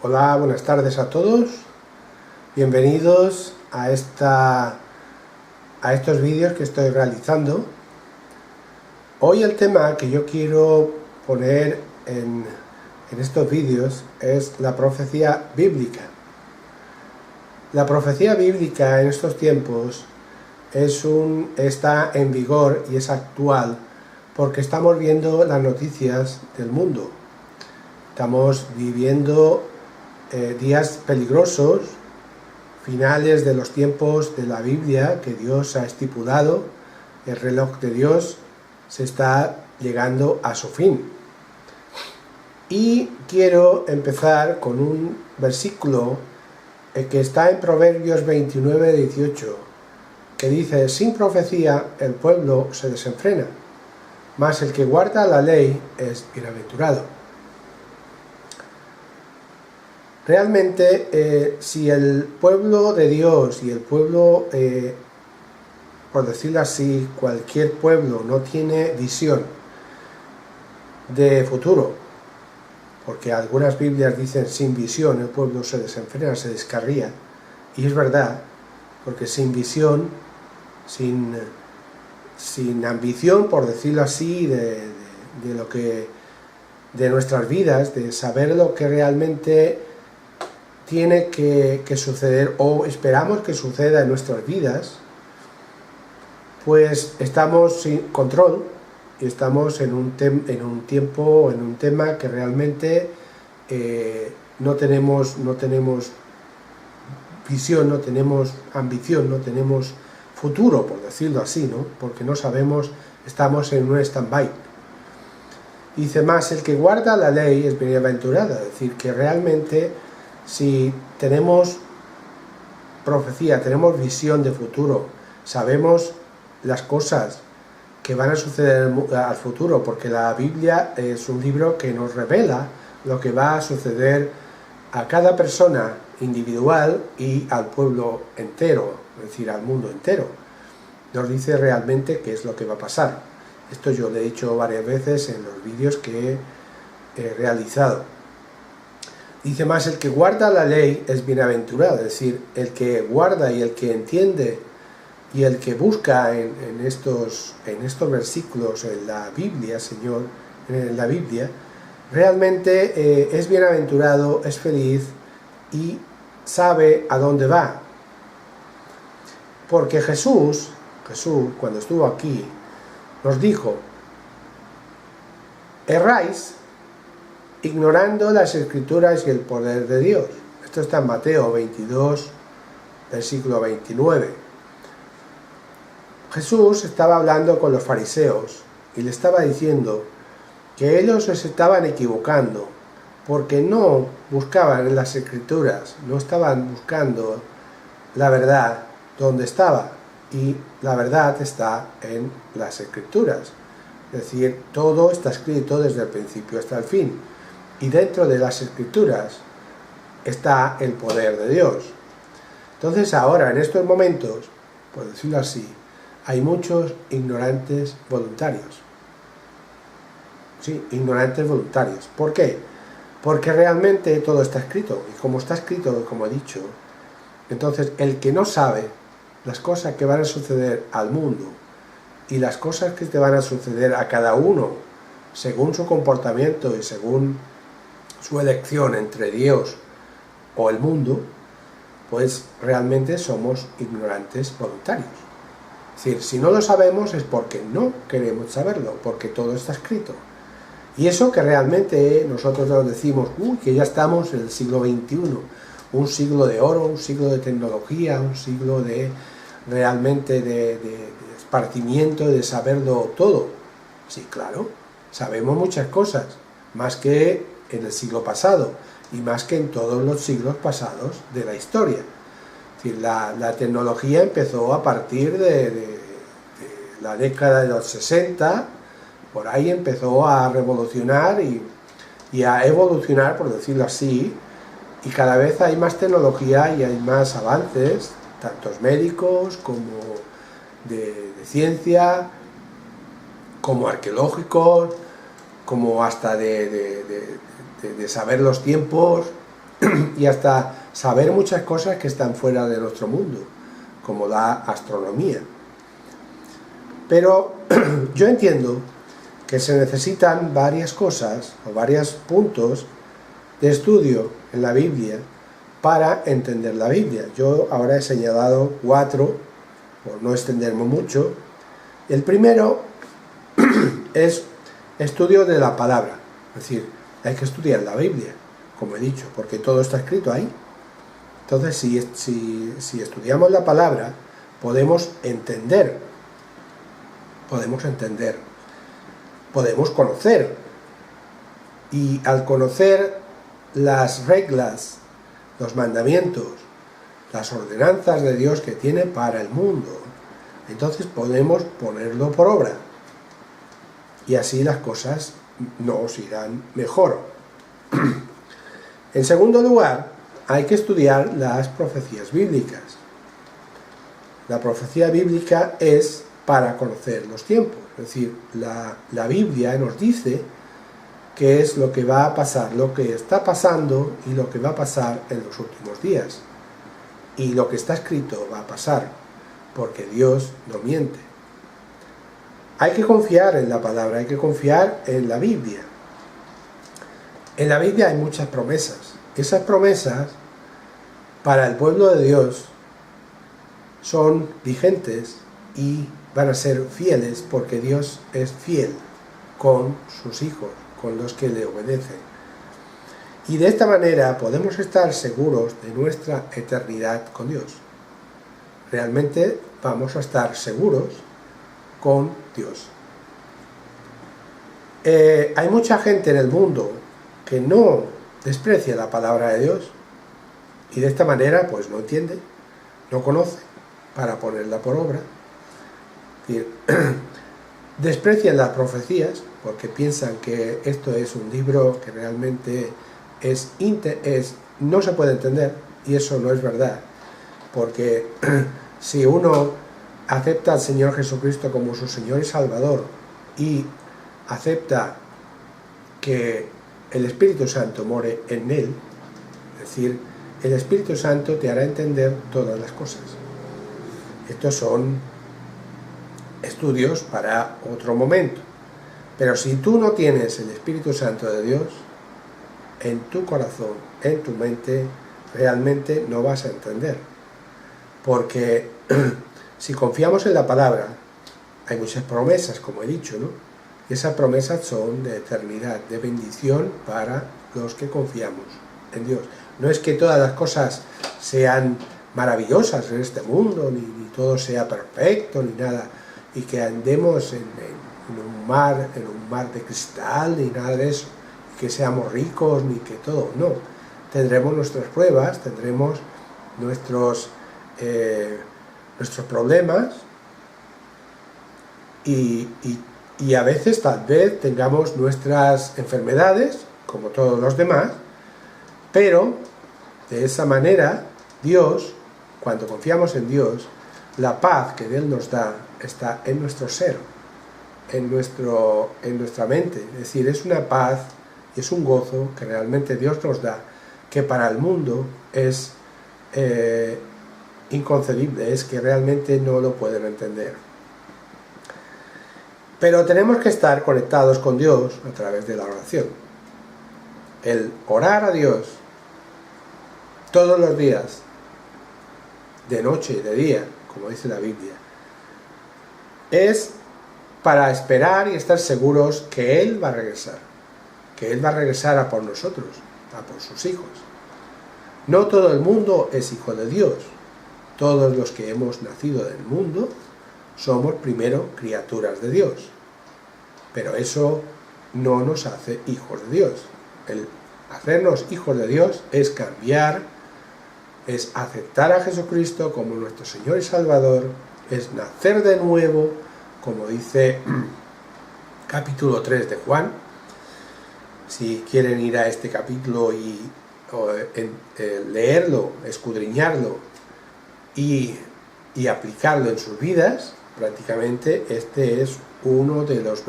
Hola, buenas tardes a todos. Bienvenidos a estos vídeos que estoy realizando. Hoy el tema que yo quiero poner en estos vídeos es la profecía bíblica. La profecía bíblica en estos tiempos está en vigor y es actual porque estamos viendo las noticias del mundo. Estamos viviendo días peligrosos, finales de los tiempos de la Biblia que Dios ha estipulado. El reloj de Dios se está llegando a su fin. Y quiero empezar con un versículo que está en Proverbios 29:18, que dice: sin profecía el pueblo se desenfrena, mas el que guarda la ley es bienaventurado. Realmente, si el pueblo de Dios y el pueblo, por decirlo así, cualquier pueblo no tiene visión de futuro, porque algunas Biblias dicen sin visión el pueblo se desenfrena, se descarría, y es verdad, porque sin visión, sin ambición, por decirlo así, de nuestras vidas, de saber lo que realmente tiene que suceder o esperamos que suceda en nuestras vidas, pues estamos sin control y estamos en un tema que realmente no tenemos visión, no tenemos ambición, no tenemos futuro, por decirlo así, ¿no? Porque no sabemos, estamos en un stand-by. Dice más, el que guarda la ley es bienaventurado, es decir, que realmente si tenemos profecía, tenemos visión de futuro, sabemos las cosas que van a suceder al futuro, porque la Biblia es un libro que nos revela lo que va a suceder a cada persona individual y al pueblo entero, es decir, al mundo entero. Nos dice realmente qué es lo que va a pasar. Esto yo lo he dicho varias veces en los vídeos que he realizado. Dice más, el que guarda la ley es bienaventurado, es decir, el que guarda y el que entiende y el que busca en estos versículos en la Biblia, en la Biblia, realmente es bienaventurado, es feliz y sabe a dónde va. Porque Jesús, cuando estuvo aquí, nos dijo: erráis ignorando las Escrituras y el poder de Dios. Esto está en Mateo 22, versículo 29. Jesús estaba hablando con los fariseos y le estaba diciendo que ellos se estaban equivocando porque no buscaban en las Escrituras, no estaban buscando la verdad donde estaba, y la verdad está en las Escrituras. Es decir, todo está escrito desde el principio hasta el fin. Y dentro de las Escrituras está el poder de Dios. Entonces ahora, en estos momentos, por decirlo así, hay muchos ignorantes voluntarios. Sí, ignorantes voluntarios. ¿Por qué? Porque realmente todo está escrito. Y como está escrito, como he dicho, entonces el que no sabe las cosas que van a suceder al mundo y las cosas que te van a suceder a cada uno, según su comportamiento y según su elección entre Dios o el mundo, pues realmente somos ignorantes voluntarios. Es decir, si no lo sabemos es porque no queremos saberlo, porque todo está escrito. Y eso que realmente nosotros nos decimos, que ya estamos en el siglo XXI, un siglo de oro, un siglo de tecnología, un siglo de realmente de esparcimiento, de saberlo todo. Sí, claro, sabemos muchas cosas, más que en el siglo pasado y más que en todos los siglos pasados de la historia. Es decir, la tecnología empezó a partir de la década de los 60, por ahí empezó a revolucionar y a evolucionar, por decirlo así, y cada vez hay más tecnología y hay más avances, tantos médicos como de ciencia, como arqueológicos, como hasta de saber los tiempos, y hasta saber muchas cosas que están fuera de nuestro mundo, como la astronomía. Pero yo entiendo que se necesitan varias cosas o varios puntos de estudio en la Biblia para entender la Biblia. Yo ahora he señalado 4, por no extenderme mucho. El primero es estudio de la palabra, es decir, hay que estudiar la Biblia, como he dicho, porque todo está escrito ahí. Entonces, si estudiamos la palabra, podemos entender, podemos conocer, y al conocer las reglas, los mandamientos, las ordenanzas de Dios que tiene para el mundo, entonces podemos ponerlo por obra, y así las cosas nos irán mejor. En segundo lugar, hay que estudiar las profecías bíblicas. La profecía bíblica es para conocer los tiempos, es decir, la Biblia nos dice qué es lo que va a pasar, lo que está pasando y lo que va a pasar en los últimos días. Y lo que está escrito va a pasar, porque Dios no miente. Hay que confiar en la palabra, hay que confiar en la Biblia. En la Biblia hay muchas promesas. Esas promesas, para el pueblo de Dios, son vigentes y van a ser fieles, porque Dios es fiel con sus hijos, con los que le obedecen. Y de esta manera podemos estar seguros de nuestra eternidad con Dios. Realmente vamos a estar seguros con Dios. Hay mucha gente en el mundo que no desprecia la palabra de Dios, y de esta manera pues no entiende, no conoce para ponerla por obra. Desprecian las profecías porque piensan que esto es un libro que realmente no se puede entender, y eso no es verdad, porque si uno acepta al Señor Jesucristo como su Señor y Salvador, y acepta que el Espíritu Santo more en él, es decir, el Espíritu Santo te hará entender todas las cosas. Estos son estudios para otro momento. Pero si tú no tienes el Espíritu Santo de Dios en tu corazón, en tu mente, realmente no vas a entender. Porque si confiamos en la palabra, hay muchas promesas, como he dicho, ¿no? Y esas promesas son de eternidad, de bendición para los que confiamos en Dios. No es que todas las cosas sean maravillosas en este mundo, ni todo sea perfecto, ni nada, y que andemos en un mar de cristal, ni nada de eso, que seamos ricos, ni que todo, no. Tendremos nuestras pruebas, tendremos nuestros problemas, y a veces tal vez tengamos nuestras enfermedades, como todos los demás, pero de esa manera Dios, cuando confiamos en Dios, la paz que Él nos da está en nuestro ser, en nuestra mente. Es decir, es una paz y es un gozo que realmente Dios nos da, que para el mundo es inconcebible, es que realmente no lo pueden entender. Pero tenemos que estar conectados con Dios a través de la oración. El orar a Dios todos los días, de noche y de día, como dice la Biblia, es para esperar y estar seguros que Él va a regresar, que Él va a regresar a por nosotros, a por sus hijos. No todo el mundo es hijo de Dios. Todos los que hemos nacido del mundo somos primero criaturas de Dios, pero eso no nos hace hijos de Dios. El hacernos hijos de Dios es cambiar, es aceptar a Jesucristo como nuestro Señor y Salvador, es nacer de nuevo, como dice capítulo 3 de Juan. Si quieren ir a este capítulo y leerlo, escudriñarlo y aplicarlo en sus vidas, prácticamente este es uno de los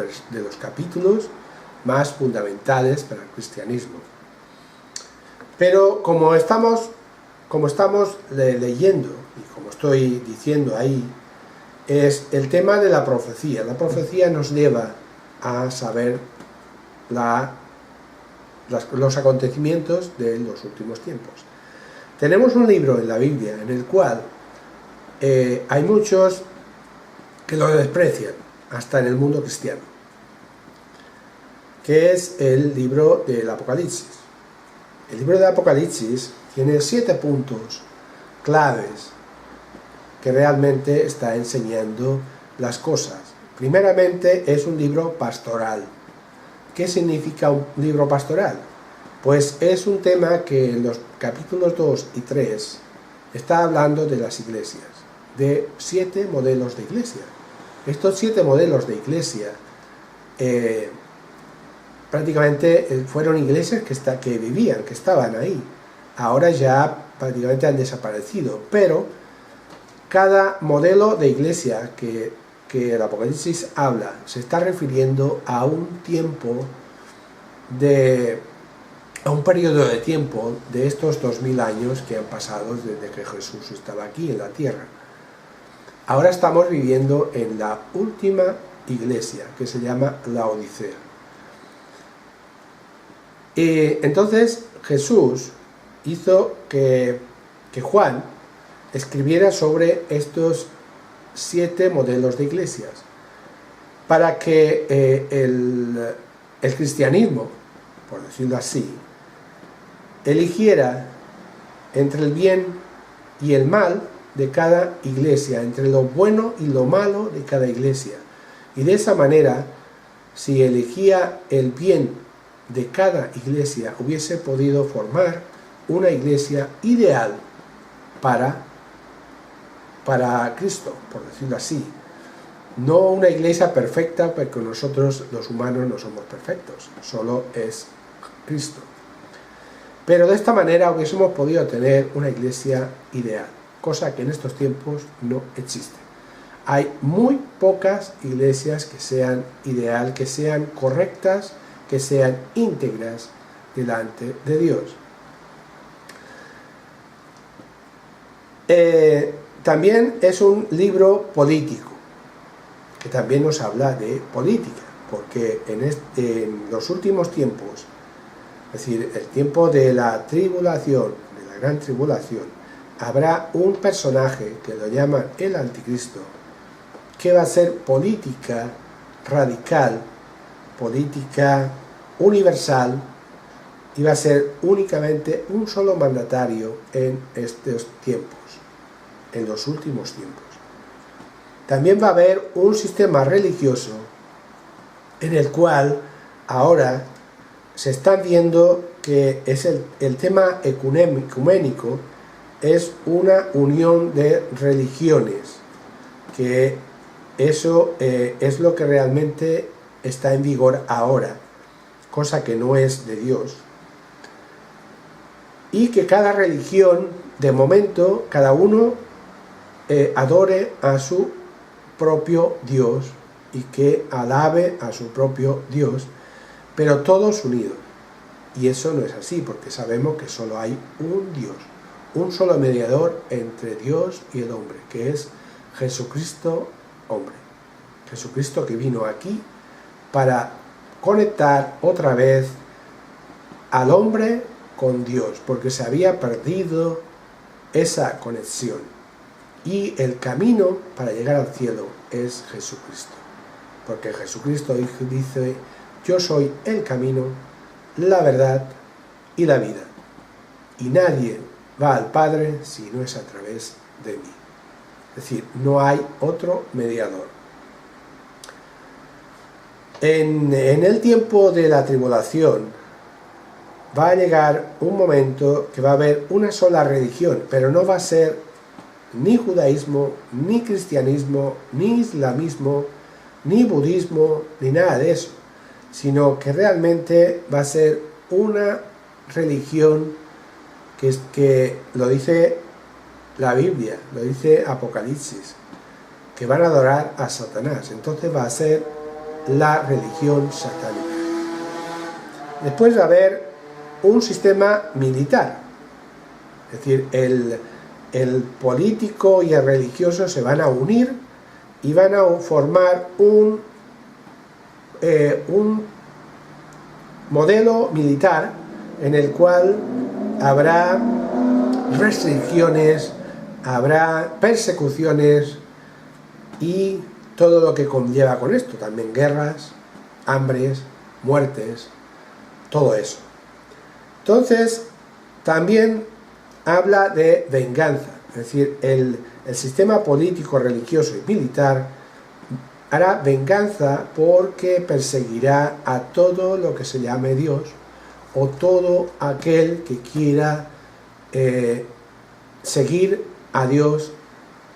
capítulos más fundamentales para el cristianismo. Pero como estamos leyendo, y como estoy diciendo ahí, es el tema de la profecía. La profecía nos lleva a saber los acontecimientos de los últimos tiempos. Tenemos un libro en la Biblia en el cual hay muchos que lo desprecian, hasta en el mundo cristiano, que es el libro del Apocalipsis. El libro del Apocalipsis tiene 7 puntos claves que realmente está enseñando las cosas. Primeramente, es un libro pastoral. ¿Qué significa un libro pastoral? Pues es un tema que en los capítulos 2 y 3 está hablando de las iglesias, de 7 modelos de iglesia. Estos 7 modelos de iglesia prácticamente fueron iglesias que vivían, que estaban ahí. Ahora ya prácticamente han desaparecido, pero cada modelo de iglesia que el Apocalipsis habla se está refiriendo a un tiempo a un periodo de tiempo de estos 2000 años que han pasado desde que Jesús estaba aquí en la tierra. Ahora estamos viviendo en la última iglesia, que se llama Laodicea. Y entonces Jesús hizo que Juan escribiera sobre estos 7 modelos de iglesias, para que el cristianismo, por decirlo así, eligiera entre el bien y el mal de cada iglesia, entre lo bueno y lo malo de cada iglesia. Y de esa manera, si elegía el bien de cada iglesia, hubiese podido formar una iglesia ideal para Cristo, por decirlo así. No una iglesia perfecta, porque nosotros los humanos no somos perfectos, solo es Cristo. Pero de esta manera hubiésemos podido tener una iglesia ideal, cosa que en estos tiempos no existe. Hay muy pocas iglesias que sean ideal, que sean correctas, que sean íntegras delante de Dios. También es un libro político, que también nos habla de política, porque en los últimos tiempos, es decir, el tiempo de la tribulación, de la gran tribulación, habrá un personaje que lo llaman el anticristo, que va a ser política radical, política universal, y va a ser únicamente un solo mandatario en estos tiempos, en los últimos tiempos. También va a haber un sistema religioso en el cual ahora se está viendo que es el tema ecuménico, es una unión de religiones, que eso es lo que realmente está en vigor ahora, cosa que no es de Dios. Y que cada religión, de momento, cada uno adore a su propio Dios y que alabe a su propio Dios, pero todos unidos. Y eso no es así, porque sabemos que solo hay un Dios, un solo mediador entre Dios y el hombre, que es Jesucristo hombre. Jesucristo que vino aquí para conectar otra vez al hombre con Dios, porque se había perdido esa conexión. Y el camino para llegar al cielo es Jesucristo, porque Jesucristo dice: yo soy el camino, la verdad y la vida, y nadie va al Padre si no es a través de mí. Es decir, no hay otro mediador. En el tiempo de la tribulación va a llegar un momento que va a haber una sola religión, pero no va a ser ni judaísmo, ni cristianismo, ni islamismo, ni budismo, ni nada de eso, sino que realmente va a ser una religión que lo dice la Biblia, lo dice Apocalipsis, que van a adorar a Satanás. Entonces va a ser la religión satánica. Después va a haber un sistema militar. Es decir, el político y el religioso se van a unir y van a formar un modelo militar en el cual habrá restricciones, habrá persecuciones y todo lo que conlleva con esto, también guerras, hambres, muertes, todo eso. Entonces, también habla de venganza, es decir, el sistema político, religioso y militar hará venganza porque perseguirá a todo lo que se llame Dios o todo aquel que quiera seguir a Dios,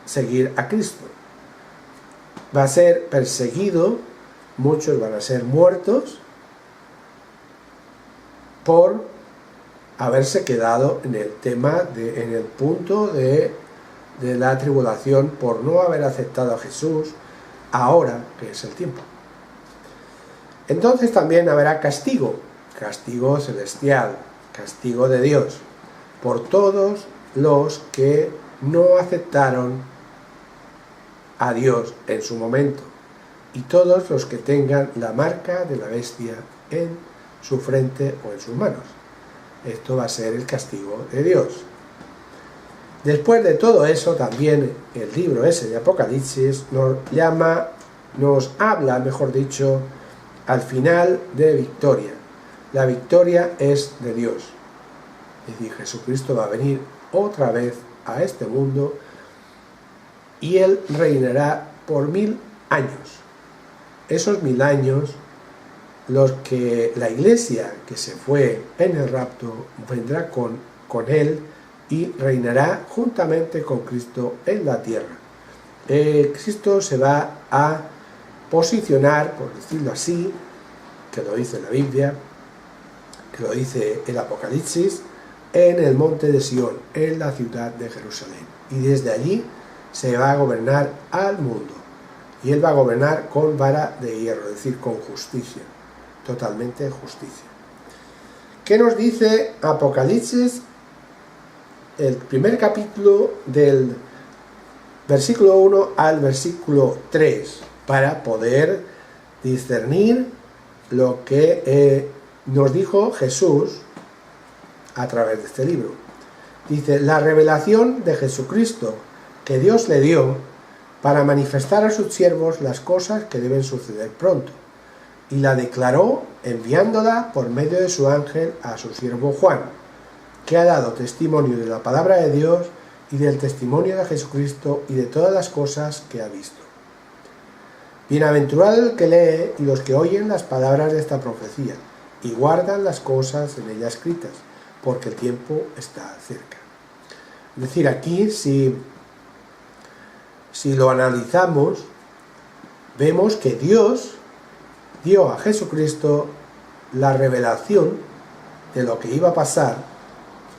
seguir a Cristo. Va a ser perseguido, muchos van a ser muertos por haberse quedado en el tema, en el punto de la tribulación, por no haber aceptado a Jesús ahora, que es el tiempo. Entonces también habrá castigo, castigo celestial, castigo de Dios, por todos los que no aceptaron a Dios en su momento, y todos los que tengan la marca de la bestia en su frente o en sus manos. Esto va a ser el castigo de Dios. Después de todo eso, también el libro ese de Apocalipsis nos habla, mejor dicho, al final de victoria. La victoria es de Dios. Es decir, Jesucristo va a venir otra vez a este mundo y Él reinará por 1000 años. Esos 1000 años, los que la iglesia que se fue en el rapto vendrá con Él y reinará juntamente con Cristo en la tierra. Cristo se va a posicionar, por decirlo así, que lo dice la Biblia, que lo dice el Apocalipsis, en el monte de Sión, en la ciudad de Jerusalén. Y desde allí se va a gobernar al mundo. Y Él va a gobernar con vara de hierro, es decir, con justicia, totalmente justicia. ¿Qué nos dice Apocalipsis? El primer capítulo del versículo 1 al versículo 3, para poder discernir lo que nos dijo Jesús a través de este libro. Dice: la revelación de Jesucristo que Dios le dio para manifestar a sus siervos las cosas que deben suceder pronto, y la declaró enviándola por medio de su ángel a su siervo Juan, que ha dado testimonio de la palabra de Dios y del testimonio de Jesucristo y de todas las cosas que ha visto. Bienaventurado el que lee y los que oyen las palabras de esta profecía y guardan las cosas en ella escritas, porque el tiempo está cerca. Es decir, aquí si lo analizamos, vemos que Dios dio a Jesucristo la revelación de lo que iba a pasar,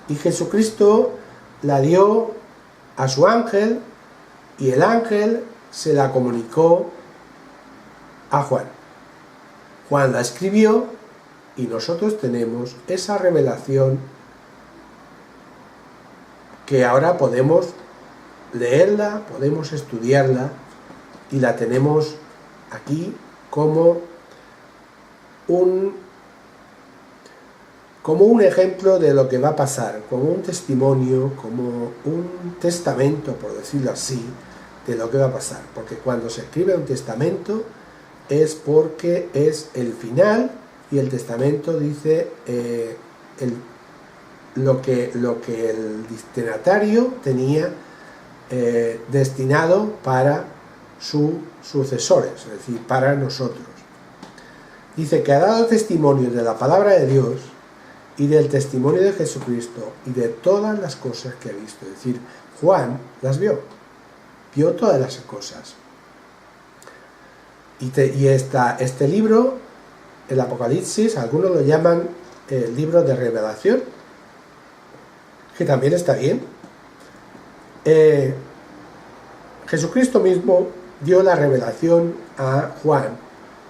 y Jesucristo la dio a su ángel, y el ángel se la comunicó a Juan. Juan la escribió y nosotros tenemos esa revelación que ahora podemos leerla, podemos estudiarla, y la tenemos aquí como un ejemplo de lo que va a pasar, como un testimonio, como un testamento, por decirlo así, de lo que va a pasar. Porque cuando se escribe un testamento es porque es el final, y el testamento dice lo que el destinatario tenía destinado para sus sucesores, es decir, para nosotros. Dice que ha dado testimonio de la palabra de Dios y del testimonio de Jesucristo y de todas las cosas que ha visto. Es decir, Juan las vio todas las cosas. Y este libro, el Apocalipsis, algunos lo llaman el libro de revelación, que también está bien. Jesucristo mismo dio la revelación a Juan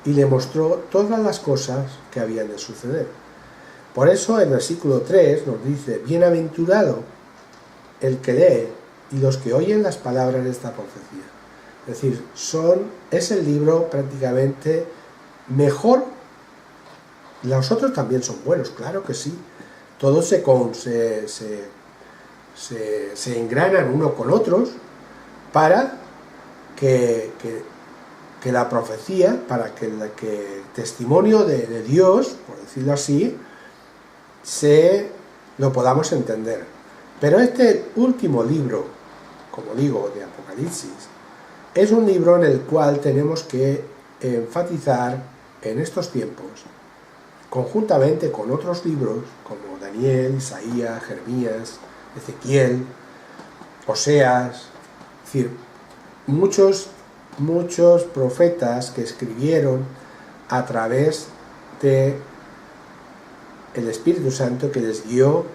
y le mostró todas las cosas que habían de suceder. Por eso el versículo 3 nos dice: bienaventurado el que lee y los que oyen las palabras de esta profecía. Es decir, es el libro prácticamente mejor. Los otros también son buenos, claro que sí. Todos se engranan uno con otros para que la profecía, para que el testimonio de Dios, por decirlo así, lo podamos entender. Pero este último libro, como digo, de Apocalipsis, es un libro en el cual tenemos que enfatizar en estos tiempos, conjuntamente con otros libros como Daniel, Isaías, Jeremías, Ezequiel, Oseas, es decir, muchos profetas que escribieron a través de el Espíritu Santo, que les guió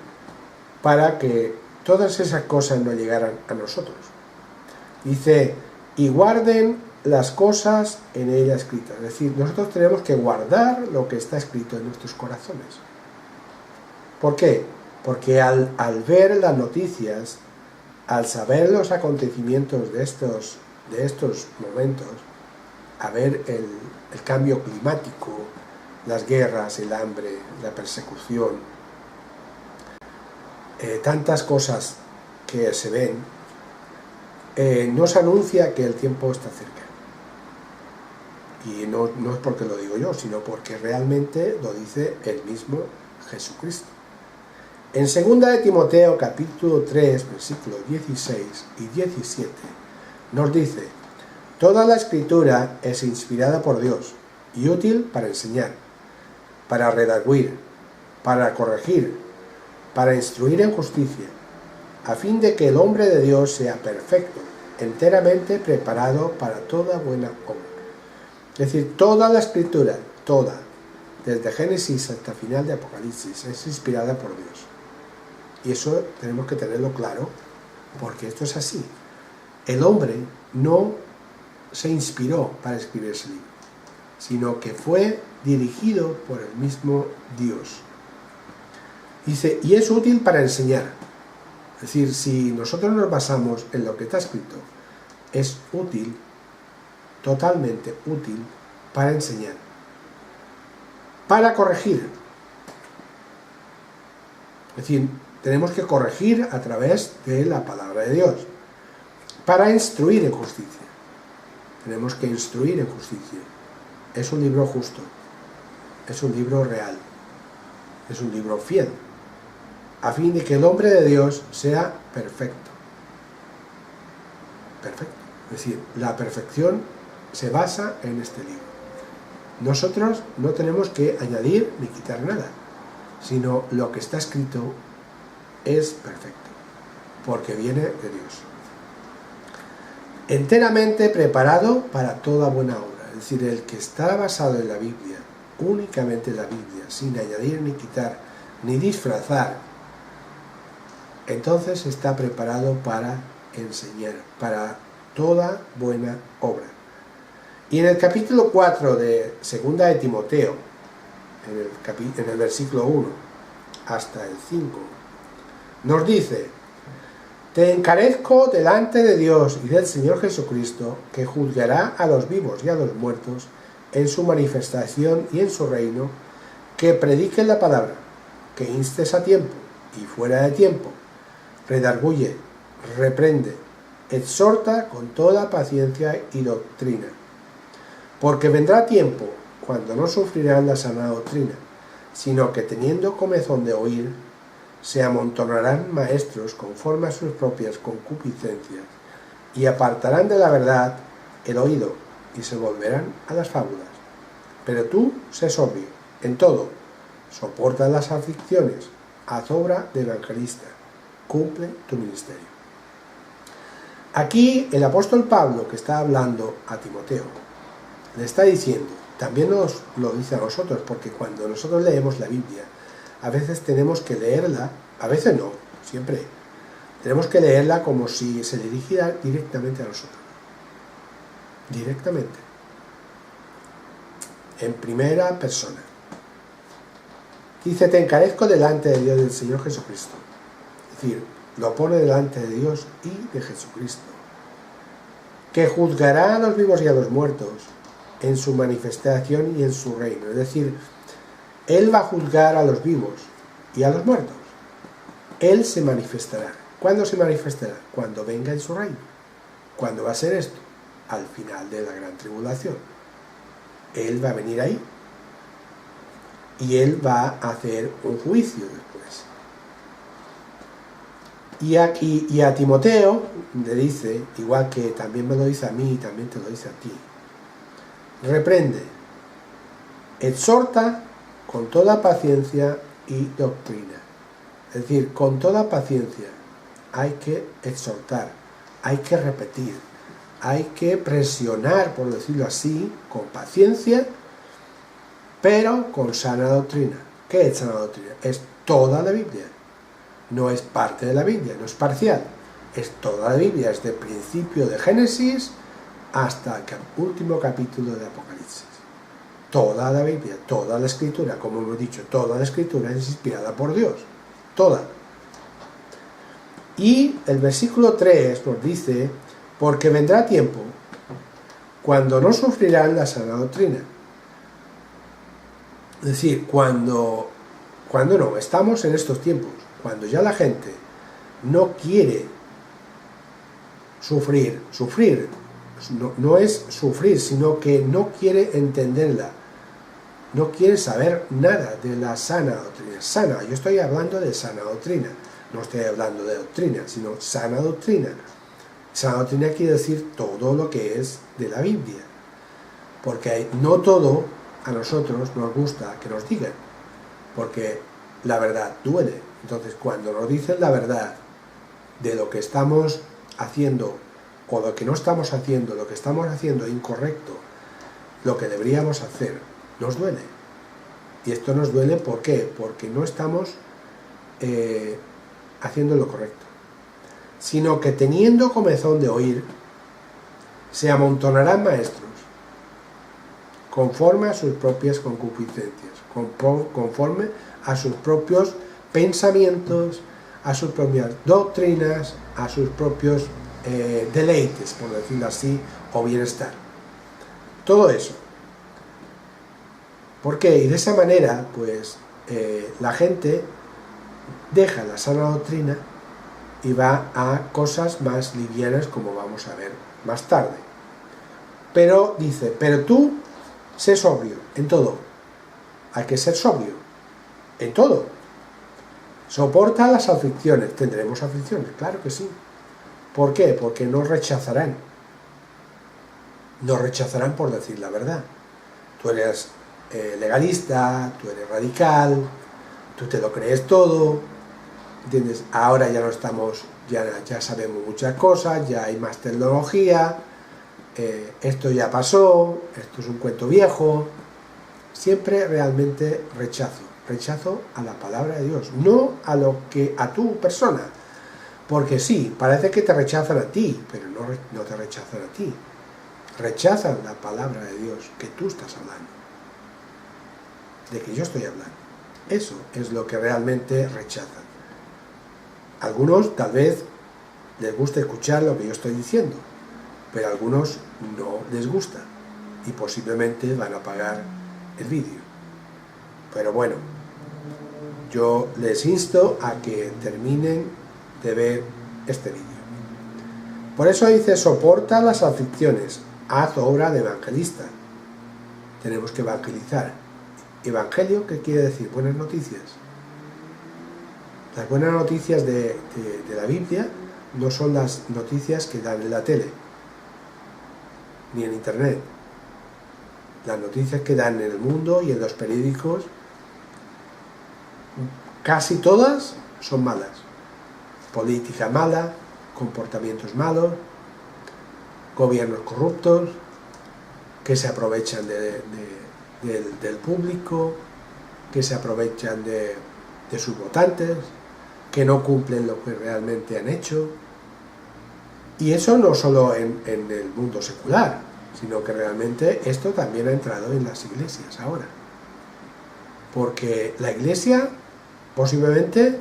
para que todas esas cosas no llegaran a nosotros. Dice: y guarden las cosas en ella escritas. Es decir, nosotros tenemos que guardar lo que está escrito en nuestros corazones. ¿Por qué? Porque al ver las noticias, al saber los acontecimientos de estos momentos, a ver el cambio climático, las guerras, el hambre, la persecución, tantas cosas que se ven, nos anuncia que el tiempo está cerca. Y no es porque lo digo yo, sino porque realmente lo dice el mismo Jesucristo. En 2 de Timoteo capítulo 3, versículos 16 y 17, nos dice: toda la escritura es inspirada por Dios y útil para enseñar, para redarguir, para corregir, para instruir en justicia, a fin de que el hombre de Dios sea perfecto, enteramente preparado para toda buena obra. Es decir, toda la escritura, toda, desde Génesis hasta el final de Apocalipsis, es inspirada por Dios. Y eso tenemos que tenerlo claro, porque esto es así. El hombre no se inspiró para escribir ese libro, sino que fue dirigido por el mismo Dios. Dice: y es útil para enseñar. Es decir, si nosotros nos basamos en lo que está escrito, es útil, totalmente útil, para enseñar, para corregir. Es decir, tenemos que corregir a través de la palabra de Dios, para instruir en justicia. Tenemos que instruir en justicia. Es un libro justo, es un libro real, es un libro fiel, a fin de que el hombre de Dios sea perfecto. Perfecto. Es decir, la perfección se basa en este libro. Nosotros no tenemos que añadir ni quitar nada, sino lo que está escrito es perfecto, porque viene de Dios. Enteramente preparado para toda buena obra. Es decir, el que está basado en la Biblia, únicamente en la Biblia, sin añadir ni quitar, ni disfrazar, entonces está preparado para enseñar, para toda buena obra. Y en el capítulo 4 de 2 de Timoteo, en el versículo 1 hasta el 5, nos dice: te encarezco delante de Dios y del Señor Jesucristo, que juzgará a los vivos y a los muertos en su manifestación y en su reino, que prediques la palabra, que instes a tiempo y fuera de tiempo, redarguye, reprende, exhorta con toda paciencia y doctrina. Porque vendrá tiempo cuando no sufrirán la sana doctrina, sino que teniendo comezón de oír, se amontonarán maestros conforme a sus propias concupiscencias, y apartarán de la verdad el oído, y se volverán a las fábulas. Pero tú, sé sobrio en todo, soporta las aflicciones, haz obra de evangelista, cumple tu ministerio. Aquí el apóstol Pablo, que está hablando a Timoteo, le está diciendo, también nos lo dice a nosotros, porque cuando nosotros leemos la Biblia, a veces tenemos que leerla, a veces no, siempre, tenemos que leerla como si se dirigiera directamente a nosotros. Directamente. En primera persona. Dice, te encarezco delante de Dios y del Señor Jesucristo. Es decir, lo pone delante de Dios y de Jesucristo, que juzgará a los vivos y a los muertos en su manifestación y en su reino. Es decir, Él va a juzgar a los vivos y a los muertos. Él se manifestará. ¿Cuándo se manifestará? Cuando venga en su reino. ¿Cuándo va a ser esto? Al final de la gran tribulación. Él va a venir ahí y Él va a hacer un juicio después. Y a Timoteo le dice, igual que también me lo dice a mí y también te lo dice a ti, reprende, exhorta con toda paciencia y doctrina. Es decir, con toda paciencia hay que exhortar, hay que repetir, hay que presionar, por decirlo así, con paciencia, pero con sana doctrina. ¿Qué es sana doctrina? Es toda la Biblia. No es parte de la Biblia, no es parcial. Es toda la Biblia, es del principio de Génesis hasta el último capítulo de Apocalipsis. Toda la Biblia, toda la Escritura, como hemos dicho, toda la Escritura es inspirada por Dios. Toda. Y el versículo 3 nos dice, porque vendrá tiempo cuando no sufrirán la sana doctrina. Es decir, cuando no, estamos en estos tiempos, cuando ya la gente no quiere sufrir no es sufrir, sino que no quiere entenderla, no quiere saber nada de la sana doctrina. Sana, yo estoy hablando de sana doctrina, no estoy hablando de doctrina, sino sana doctrina. Sana doctrina quiere decir todo lo que es de la Biblia, porque no todo a nosotros nos gusta que nos digan, porque la verdad duele. Entonces, cuando nos dicen la verdad de lo que estamos haciendo o lo que no estamos haciendo, lo que estamos haciendo incorrecto, lo que deberíamos hacer, nos duele. Y esto nos duele, ¿por qué? Porque no estamos haciendo lo correcto, sino que teniendo comezón de oír, se amontonarán maestros, conforme a sus propias concupiscencias, conforme a sus propios pensamientos, a sus propias doctrinas, a sus propios deleites, por decirlo así, o bienestar. Todo eso. ¿Por qué? Y de esa manera, pues, la gente deja la sana doctrina y va a cosas más livianas, como vamos a ver más tarde. Pero dice, pero tú sé sobrio en todo. Hay que ser sobrio en todo. Soporta las aflicciones. ¿Tendremos aflicciones? Claro que sí. ¿Por qué? Porque nos rechazarán. Nos rechazarán por decir la verdad. Tú eres legalista, tú eres radical, tú te lo crees todo, ¿entiendes? Ahora ya no estamos, ya sabemos muchas cosas, ya hay más tecnología, esto ya pasó, esto es un cuento viejo. Siempre realmente rechazo a la palabra de Dios, no a tu persona, porque sí, parece que te rechazan a ti, pero no te rechazan a ti, rechazan la palabra de Dios que tú estás hablando, de que yo estoy hablando. Eso es lo que realmente rechazan. Algunos tal vez les gusta escuchar lo que yo estoy diciendo, pero a algunos no les gusta y posiblemente van a apagar el vídeo. Pero bueno, yo les insto a que terminen de ver este vídeo. Por eso dice, soporta las aflicciones, haz obra de evangelista. Tenemos que evangelizar. ¿Evangelio qué quiere decir? Buenas noticias. Las buenas noticias de la Biblia no son las noticias que dan en la tele, ni en internet. Las noticias que dan en el mundo y en los periódicos, casi todas son malas. Política mala, comportamientos malos, gobiernos corruptos, que se aprovechan del público, que se aprovechan de sus votantes, que no cumplen lo que realmente han hecho. Y eso no solo en el mundo secular, sino que realmente esto también ha entrado en las iglesias ahora. porque la Iglesia posiblemente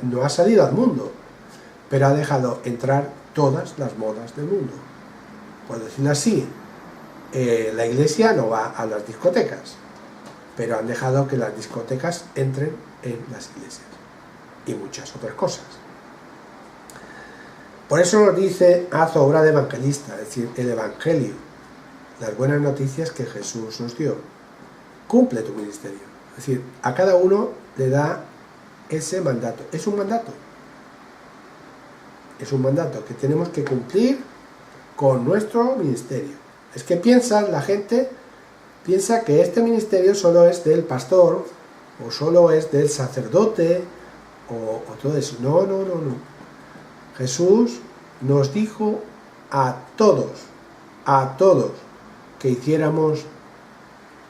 no ha salido al mundo, pero ha dejado entrar todas las modas del mundo. Por decirlo así, la Iglesia no va a las discotecas, pero han dejado que las discotecas entren en las iglesias y muchas otras cosas. Por eso nos dice, haz obra de evangelista, es decir, el evangelio, las buenas noticias que Jesús nos dio. Cumple tu ministerio. Es decir, a cada uno le da ese mandato. Es un mandato. Es un mandato que tenemos que cumplir con nuestro ministerio. Es que la gente piensa que este ministerio solo es del pastor, o solo es del sacerdote, o todo eso. No. Jesús nos dijo a todos, que hiciéramos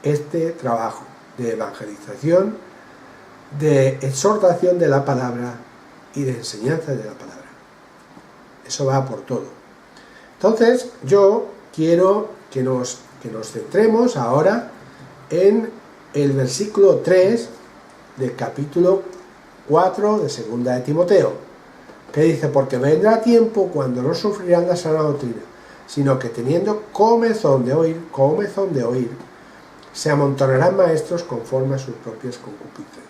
este trabajo de evangelización, de exhortación de la palabra y de enseñanza de la palabra. Eso va por todo. Entonces, yo quiero que nos centremos ahora en el versículo 3 del capítulo 4 de segunda de Timoteo, que dice, porque vendrá tiempo cuando no sufrirán la sana doctrina, sino que teniendo comezón de oír, se amontonarán maestros conforme a sus propias concupiscencias.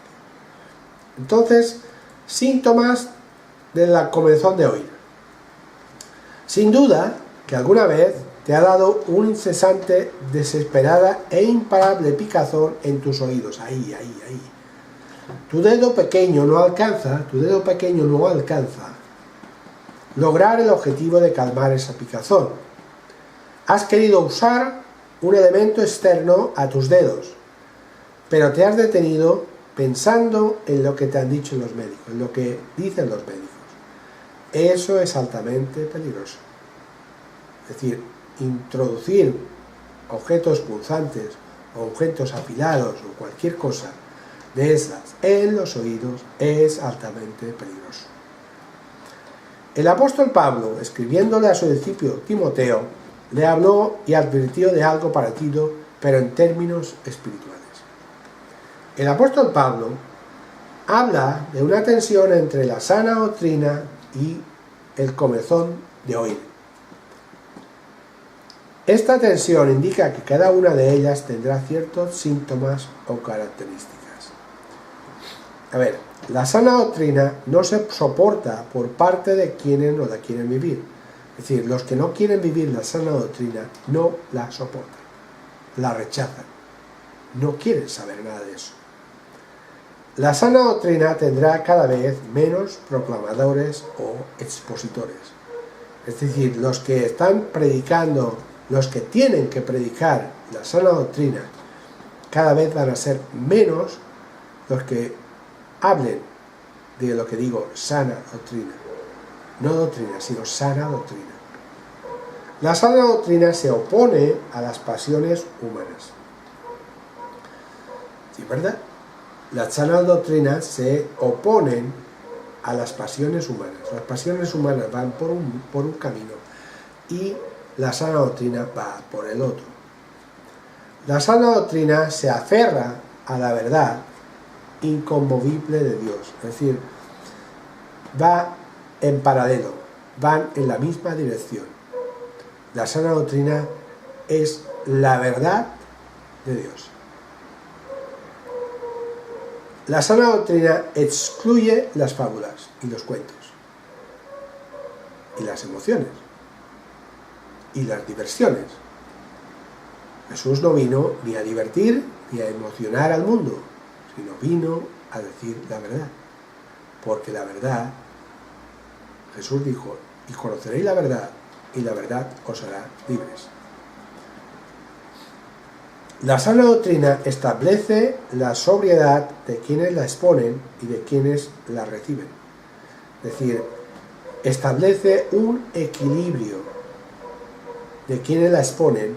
Entonces, síntomas de la comezón de oír. Sin duda que alguna vez te ha dado un incesante, desesperada e imparable picazón en tus oídos. Ahí. Tu dedo pequeño no alcanza lograr el objetivo de calmar esa picazón. Has querido usar un elemento externo a tus dedos, pero te has detenido pensando en lo que te han dicho los médicos, en lo que dicen los médicos. Eso es altamente peligroso. Es decir, introducir objetos punzantes o objetos afilados o cualquier cosa de esas en los oídos es altamente peligroso. El apóstol Pablo, escribiéndole a su discípulo Timoteo, le habló y advirtió de algo parecido, pero en términos espirituales. El apóstol Pablo habla de una tensión entre la sana doctrina y el comezón de oír. Esta tensión indica que cada una de ellas tendrá ciertos síntomas o características. A ver, la sana doctrina no se soporta por parte de quienes no la quieren vivir. Es decir, los que no quieren vivir la sana doctrina no la soportan, la rechazan, no quieren saber nada de eso. La sana doctrina tendrá cada vez menos proclamadores o expositores. Es decir, los que están predicando, los que tienen que predicar la sana doctrina, cada vez van a ser menos los que hablen de lo que digo, sana doctrina. No doctrina, sino sana doctrina. La sana doctrina se opone a las pasiones humanas. ¿Sí, verdad? Las sanas doctrinas se oponen a las pasiones humanas. Las pasiones humanas van por un camino y la sana doctrina va por el otro. La sana doctrina se aferra a la verdad inconmovible de Dios. Es decir, va en paralelo, van en la misma dirección. La sana doctrina es la verdad de Dios. La sana doctrina excluye las fábulas y los cuentos, y las emociones, y las diversiones. Jesús no vino ni a divertir ni a emocionar al mundo, sino vino a decir la verdad. Porque la verdad, Jesús dijo, y conoceréis la verdad, y la verdad os hará libres. La sana doctrina establece la sobriedad de quienes la exponen y de quienes la reciben. Es decir, establece un equilibrio de quienes la exponen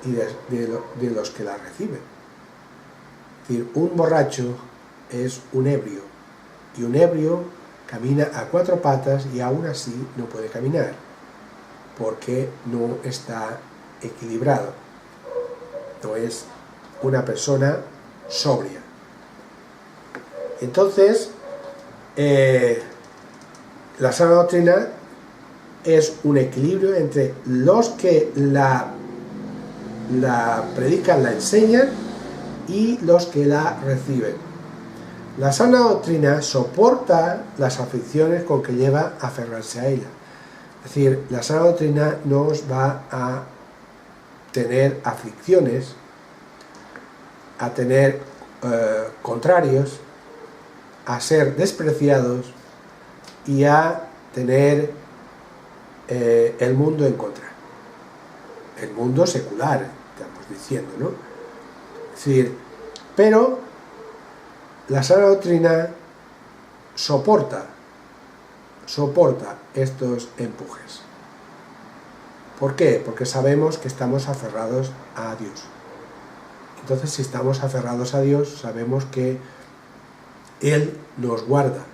y de los que la reciben. Es decir, un borracho es un ebrio, y un ebrio camina a cuatro patas y aún así no puede caminar, porque no está equilibrado. No es una persona sobria. Entonces, la sana doctrina es un equilibrio entre los que la predican, la enseñan, y los que la reciben. La sana doctrina soporta las aflicciones con que lleva a aferrarse a ella. Es decir, la sana doctrina nos va a tener aflicciones, a tener contrarios, a ser despreciados y a tener el mundo en contra. El mundo secular, estamos diciendo, ¿no? Es decir, pero la sana doctrina soporta estos empujes. ¿Por qué? Porque sabemos que estamos aferrados a Dios. Entonces, si estamos aferrados a Dios, sabemos que Él nos guarda,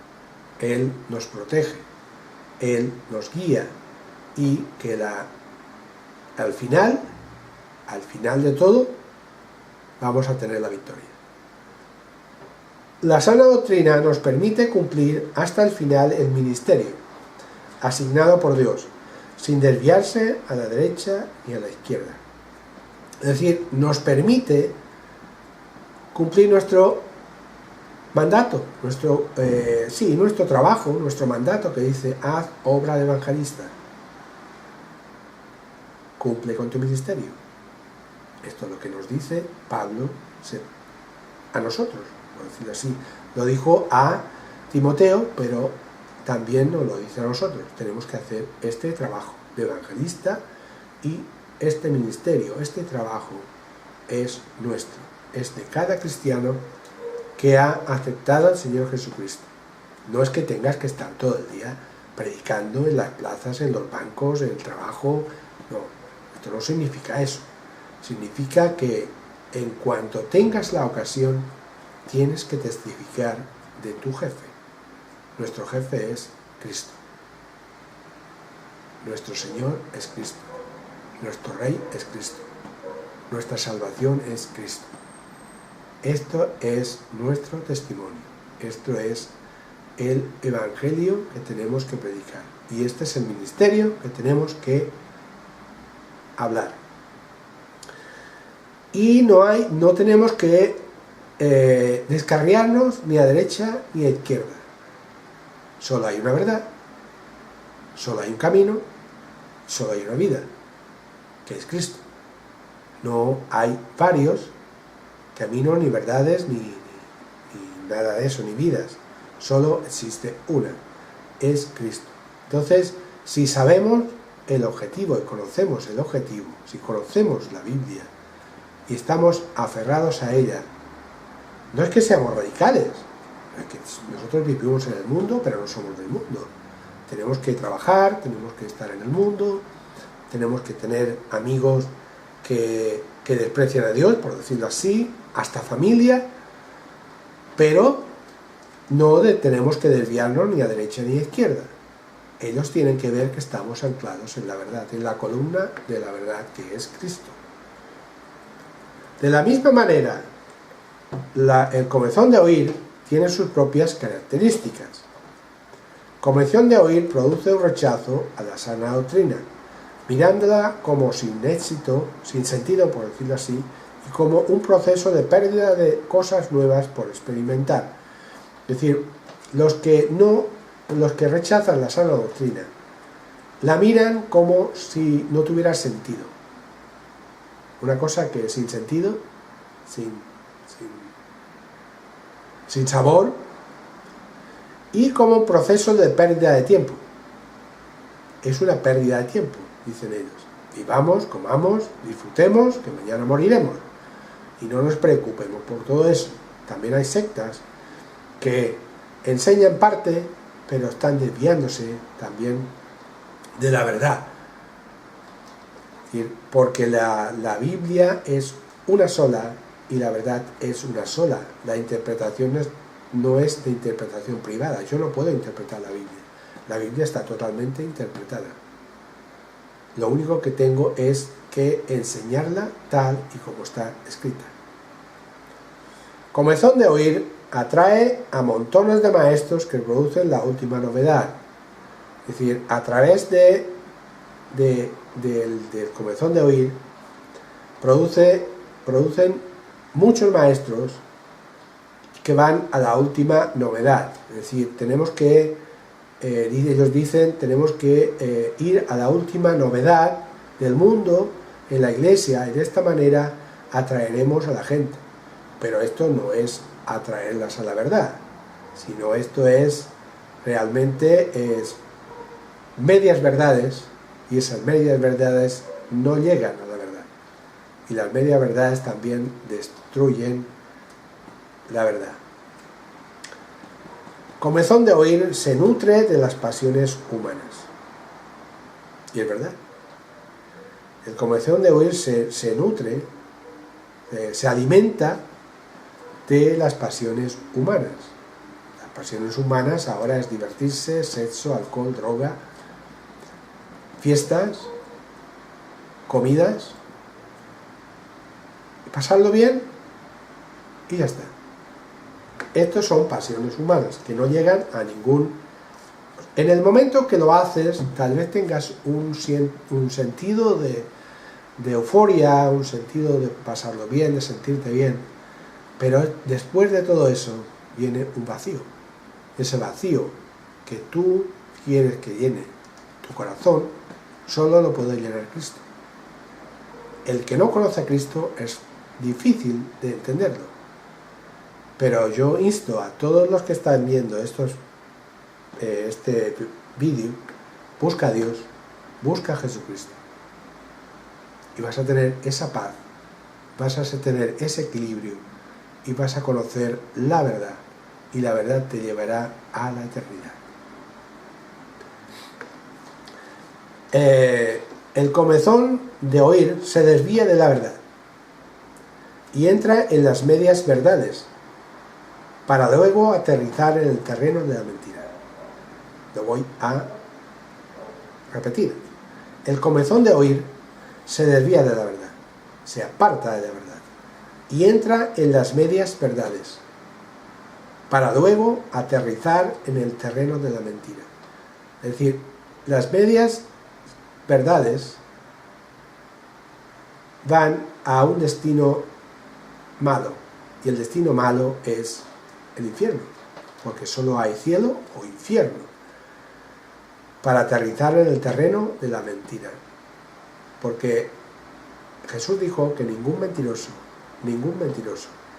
Él nos protege, Él nos guía, y que al final de todo, vamos a tener la victoria. La sana doctrina nos permite cumplir hasta el final el ministerio asignado por Dios, sin desviarse a la derecha ni a la izquierda. Es decir, nos permite cumplir nuestro mandato, nuestro trabajo, nuestro mandato, que dice: haz obra de evangelista. Cumple con tu ministerio. Esto es lo que nos dice Pablo a nosotros, por decirlo así. Lo dijo a Timoteo, pero también nos lo dice a nosotros. Tenemos que hacer este trabajo de evangelista, y este ministerio, este trabajo es nuestro, es de cada cristiano que ha aceptado al Señor Jesucristo. No es que tengas que estar todo el día predicando en las plazas, en los bancos, en el trabajo. No, esto no significa eso. Significa que en cuanto tengas la ocasión, tienes que testificar de tu jefe. Nuestro jefe es Cristo. Nuestro Señor es Cristo. Nuestro Rey es Cristo. Nuestra salvación es Cristo. Esto es nuestro testimonio. Esto es el evangelio que tenemos que predicar. Y este es el ministerio que tenemos que hablar. Y no tenemos que descarriarnos ni a derecha ni a izquierda. Solo hay una verdad, solo hay un camino, solo hay una vida, que es Cristo. No hay varios caminos, ni verdades, ni nada de eso, ni vidas. Solo existe una, es Cristo. Entonces, si sabemos el objetivo y conocemos el objetivo, si conocemos la Biblia y estamos aferrados a ella, no es que seamos radicales, es que nosotros vivimos en el mundo, pero no somos del mundo. Tenemos que trabajar, tenemos que estar en el mundo, tenemos que tener amigos que desprecian a Dios, por decirlo así, hasta familia, pero no tenemos que desviarnos ni a derecha ni a izquierda. Ellos tienen que ver que estamos anclados en la verdad, en la columna de la verdad, que es Cristo. De la misma manera, el comezón de oír tiene sus propias características. Comezón de oír produce un rechazo a la sana doctrina, mirándola como sin éxito, sin sentido, por decirlo así, y como un proceso de pérdida de cosas nuevas por experimentar. Es decir, los que rechazan la sana doctrina, la miran como si no tuviera sentido. Una cosa que sin sentido, sin sabor, y como un proceso de pérdida de tiempo. Es una pérdida de tiempo, dicen ellos. Vivamos, comamos, disfrutemos, que mañana moriremos. Y no nos preocupemos por todo eso. También hay sectas que enseñan parte, pero están desviándose también de la verdad. Es decir, porque la Biblia es una sola y la verdad es una sola. La interpretación no es de interpretación privada. Yo no puedo interpretar la Biblia. La Biblia está totalmente interpretada. Lo único que tengo es que enseñarla tal y como está escrita. Comezón de oír atrae a montones de maestros que producen la última novedad. Es decir, a través del comezón de oír producen muchos maestros que van a la última novedad. Es decir, tenemos que, ellos dicen, tenemos que ir a la última novedad del mundo en la iglesia, y de esta manera atraeremos a la gente. Pero esto no es atraerlas a la verdad, sino esto es realmente medias verdades, y esas medias verdades no llegan a la verdad. Y las medias verdades también destruyen la verdad. Comezón de oír se nutre de las pasiones humanas. Y es verdad. El comezón de oír se nutre, se alimenta de las pasiones humanas. Las pasiones humanas ahora es divertirse, sexo, alcohol, droga, fiestas, comidas, pasarlo bien y ya está. Estos son pasiones humanas que no llegan a ningún... En el momento que lo haces, tal vez tengas un sentido de euforia, un sentido de pasarlo bien, de sentirte bien, pero después de todo eso viene un vacío. Ese vacío que tú quieres que llene tu corazón, solo lo puede llenar Cristo. El que no conoce a Cristo es difícil de entenderlo. Pero yo insto a todos los que están viendo este vídeo, busca a Dios, busca a Jesucristo. Y vas a tener esa paz, vas a tener ese equilibrio y vas a conocer la verdad. Y la verdad te llevará a la eternidad. El comezón de oír se desvía de la verdad y entra en las medias verdades para luego aterrizar en el terreno de la mentira. Lo voy a repetir. El comezón de oír se desvía de la verdad, se aparta de la verdad y entra en las medias verdades para luego aterrizar en el terreno de la mentira. Es decir, las medias verdades van a un destino malo, y el destino malo es el infierno, porque solo hay cielo o infierno, para aterrizar en el terreno de la mentira. Porque Jesús dijo que ningún mentiroso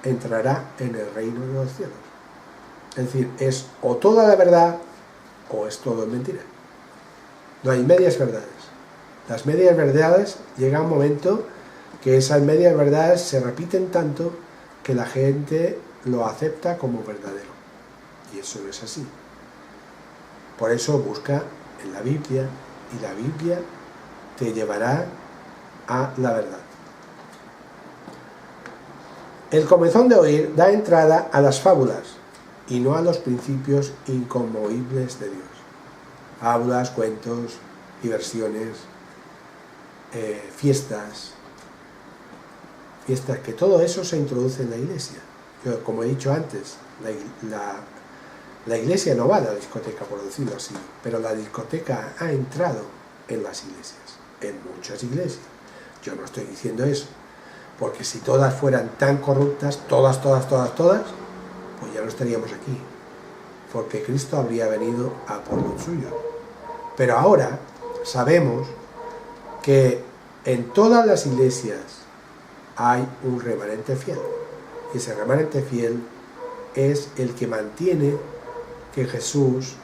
entrará en el reino de los cielos. Es decir, es o toda la verdad o es todo mentira. No hay medias verdades. Las medias verdades llega un momento que esas medias verdades se repiten tanto que la gente lo acepta como verdadero. Y eso no es así. Por eso busca en la Biblia, y la Biblia te llevará a la verdad. El comezón de oír da entrada a las fábulas y no a los principios inconmovibles de Dios. Fábulas, cuentos, diversiones, fiestas, que todo eso se introduce en la iglesia. Yo, como he dicho antes, la iglesia no va a la discoteca, por decirlo así, pero la discoteca ha entrado en las iglesias, en muchas iglesias. Yo no estoy diciendo eso, porque si todas fueran tan corruptas, todas, pues ya no estaríamos aquí, porque Cristo habría venido a por lo suyo. Pero ahora sabemos que en todas las iglesias hay un remanente fiel, y ese remanente fiel es el que mantiene que Jesús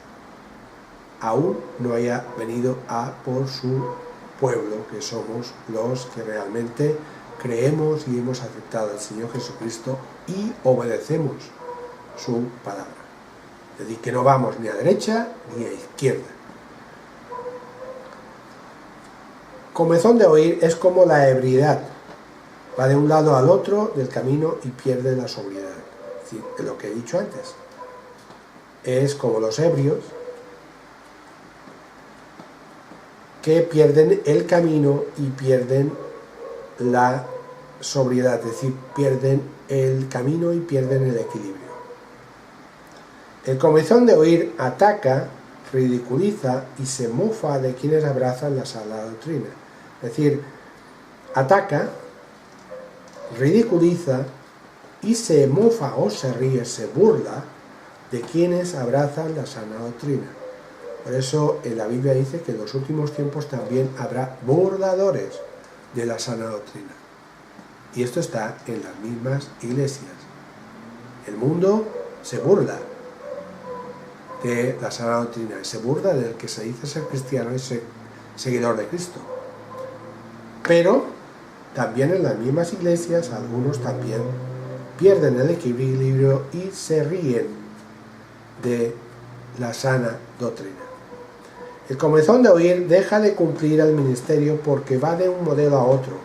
aún no haya venido a por su pueblo, que somos los que realmente creemos y hemos aceptado al Señor Jesucristo y obedecemos su palabra. Es decir, que no vamos ni a derecha ni a izquierda. Comezón de oír es como la ebriedad, va de un lado al otro del camino y pierde la sobriedad. Es decir, lo que he dicho antes, es como los ebrios que pierden el camino y pierden la sobriedad, es decir, pierden el camino y pierden el equilibrio. El comezón de oír ataca, ridiculiza y se mofa de quienes abrazan la sana doctrina. Es decir, ataca, ridiculiza y se mofa o se ríe, se burla de quienes abrazan la sana doctrina. Por eso en la Biblia dice que en los últimos tiempos también habrá burladores de la sana doctrina. Y esto está en las mismas iglesias. El mundo se burla de la sana doctrina, se burla del que se dice ser cristiano y ser seguidor de Cristo. Pero también en las mismas iglesias algunos también pierden el equilibrio y se ríen de la sana doctrina. El comezón de oír deja de cumplir el ministerio porque va de un modelo a otro,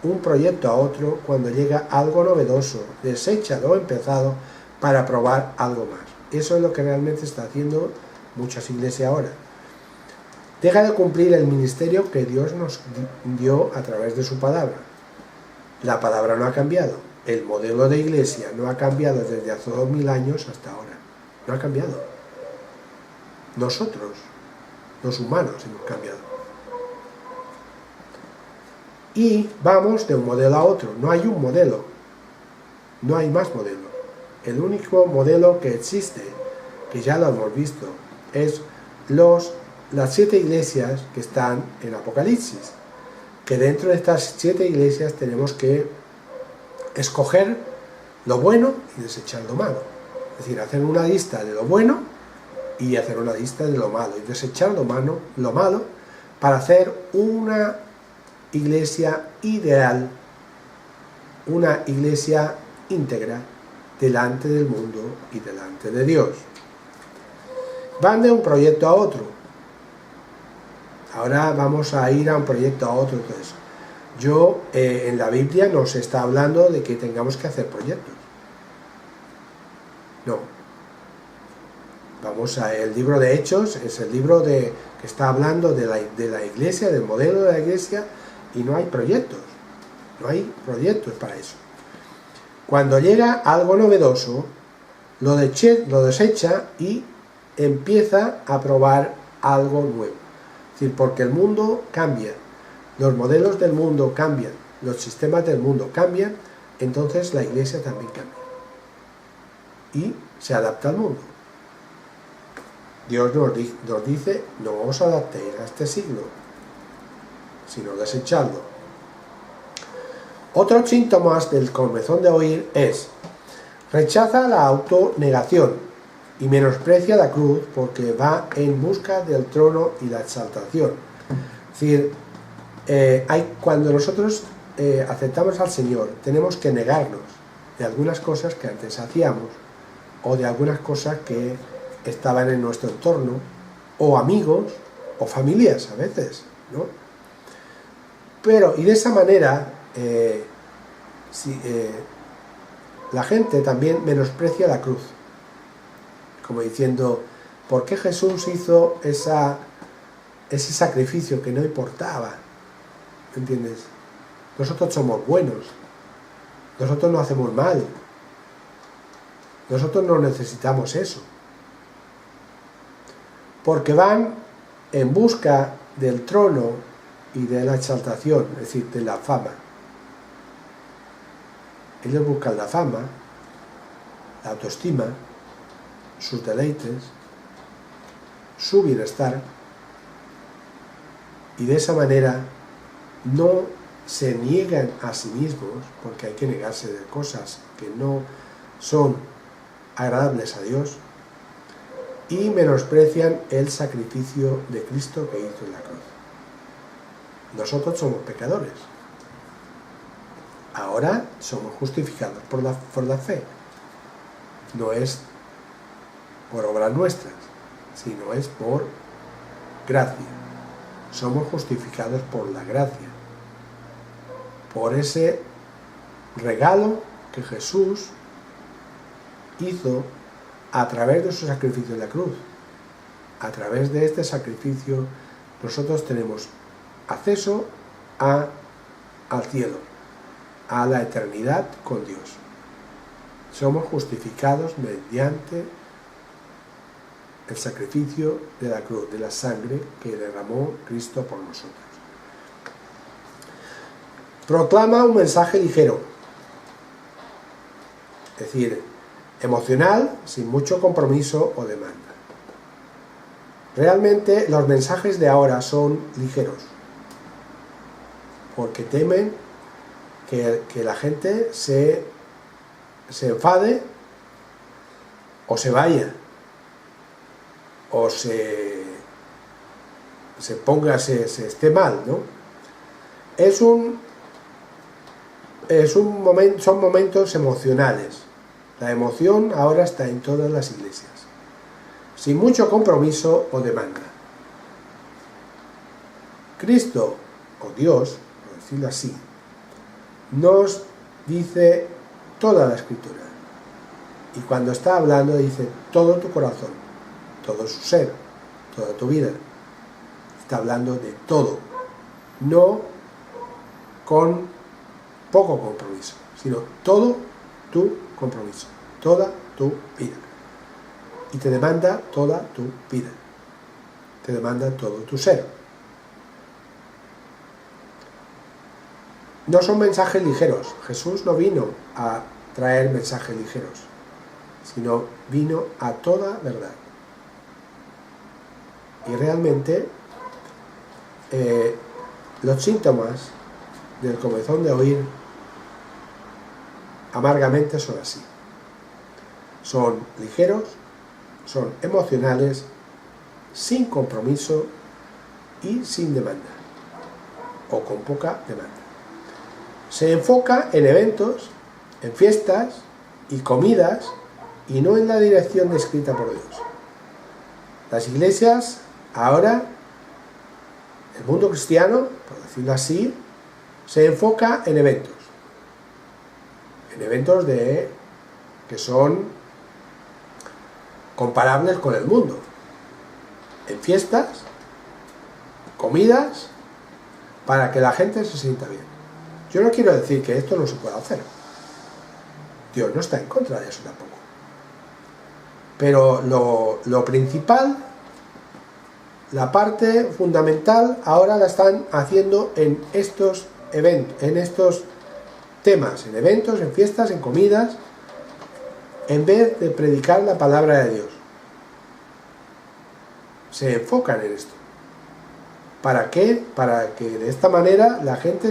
un proyecto a otro, cuando llega algo novedoso, desecha lo empezado para probar algo más. Eso es lo que realmente está haciendo muchas iglesias ahora. Deja de cumplir el ministerio que Dios nos dio a través de su palabra. La palabra no ha cambiado. El modelo de iglesia no ha cambiado desde hace 2000 años hasta ahora. No ha cambiado. Nosotros, los humanos, hemos cambiado. Y vamos de un modelo a otro. No hay un modelo. No hay más modelo. El único modelo que existe, que ya lo hemos visto, es las 7 iglesias que están en Apocalipsis. Que dentro de estas 7 iglesias tenemos que escoger lo bueno y desechar lo malo. Es decir, hacer una lista de lo bueno y hacer una lista de lo malo. Y desechar lo malo para hacer una iglesia ideal, una iglesia íntegra delante del mundo y delante de Dios. Van de un proyecto a otro. Ahora vamos a ir a un proyecto a otro. Entonces, en la Biblia no se está hablando de que tengamos que hacer proyectos. No. Vamos el libro de Hechos, es el libro que está hablando de la iglesia, del modelo de la iglesia, y no hay proyectos. No hay proyectos para eso. Cuando llega algo novedoso, lo desecha y empieza a probar algo nuevo. Es decir, porque el mundo cambia, los modelos del mundo cambian, los sistemas del mundo cambian, entonces la iglesia también cambia. Y se adapta al mundo. Dios nos dice, no os adaptéis a este siglo, sino desechadlo. Otros síntomas del comezón de oír es: rechaza la autonegación y menosprecia la cruz porque va en busca del trono y la exaltación. Es decir, cuando nosotros aceptamos al Señor, tenemos que negarnos de algunas cosas que antes hacíamos, o de algunas cosas que estaban en nuestro entorno, o amigos, o familias a veces, ¿no? Pero, y de esa manera, la gente también menosprecia la cruz, como diciendo, ¿por qué Jesús hizo ese sacrificio que no importaba? ¿Entiendes? Nosotros somos buenos, nosotros no hacemos mal, nosotros no necesitamos eso. Porque van en busca del trono y de la exaltación, es decir, de la fama. Ellos buscan la fama, la autoestima, sus deleites, su bienestar, y de esa manera no se niegan a sí mismos, porque hay que negarse de cosas que no son agradables a Dios, y menosprecian el sacrificio de Cristo que hizo en la cruz. Nosotros somos pecadores. Ahora somos justificados por la fe. No es por obras nuestras, sino es por gracia. Somos justificados por la gracia, por ese regalo que Jesús hizo a través de su sacrificio en la cruz. A través de este sacrificio nosotros tenemos acceso al cielo. a la eternidad con Dios. Somos justificados mediante el sacrificio de la cruz, de la sangre que derramó Cristo por nosotros. Proclama un mensaje ligero, es decir, emocional, sin mucho compromiso o demanda. Realmente los mensajes de ahora son ligeros, porque temen que la gente se enfade o se vaya o se ponga, se esté mal, ¿no? Son momentos emocionales. La emoción ahora está en todas las iglesias, sin mucho compromiso o demanda. Cristo, o Dios, por decirlo así, nos dice toda la Escritura. Y cuando está hablando dice todo tu corazón, todo su ser, toda tu vida. Está hablando de todo, no con poco compromiso, sino todo tu compromiso, toda tu vida. Y te demanda toda tu vida, te demanda todo tu ser. No son mensajes ligeros. Jesús no vino a traer mensajes ligeros, sino vino a toda verdad. Y realmente los síntomas del comezón de oír amargamente son así. Son ligeros, son emocionales, sin compromiso y sin demanda, o con poca demanda. Se enfoca en eventos, en fiestas y comidas, y no en la dirección descrita por Dios. Las iglesias ahora, el mundo cristiano, por decirlo así, se enfoca en eventos que son comparables con el mundo, en fiestas, comidas, para que la gente se sienta bien. Yo no quiero decir que esto no se pueda hacer. Dios no está en contra de eso tampoco. Pero lo principal, la parte fundamental, ahora la están haciendo en estos eventos, en estos temas, en eventos, en fiestas, en comidas, en vez de predicar la palabra de Dios. Se enfocan en esto. ¿Para qué? Para que de esta manera la gente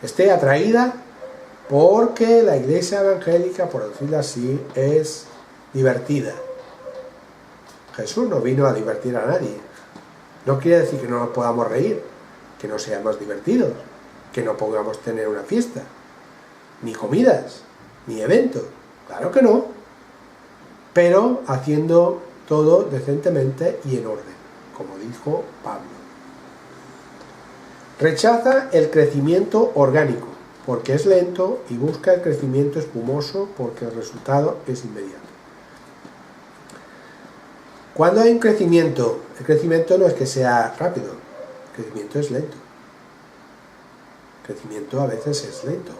esté atraída, porque la iglesia evangélica, por decirlo así, es divertida. Jesús no vino a divertir a nadie. No quiere decir que no nos podamos reír, que no seamos divertidos, que no podamos tener una fiesta, ni comidas, ni eventos. Claro que no, pero haciendo todo decentemente y en orden, como dijo Pablo. Rechaza el crecimiento orgánico, porque es lento, y busca el crecimiento espumoso, porque el resultado es inmediato. Cuando hay un crecimiento, el crecimiento no es que sea rápido, el crecimiento es lento. El crecimiento a veces es lento.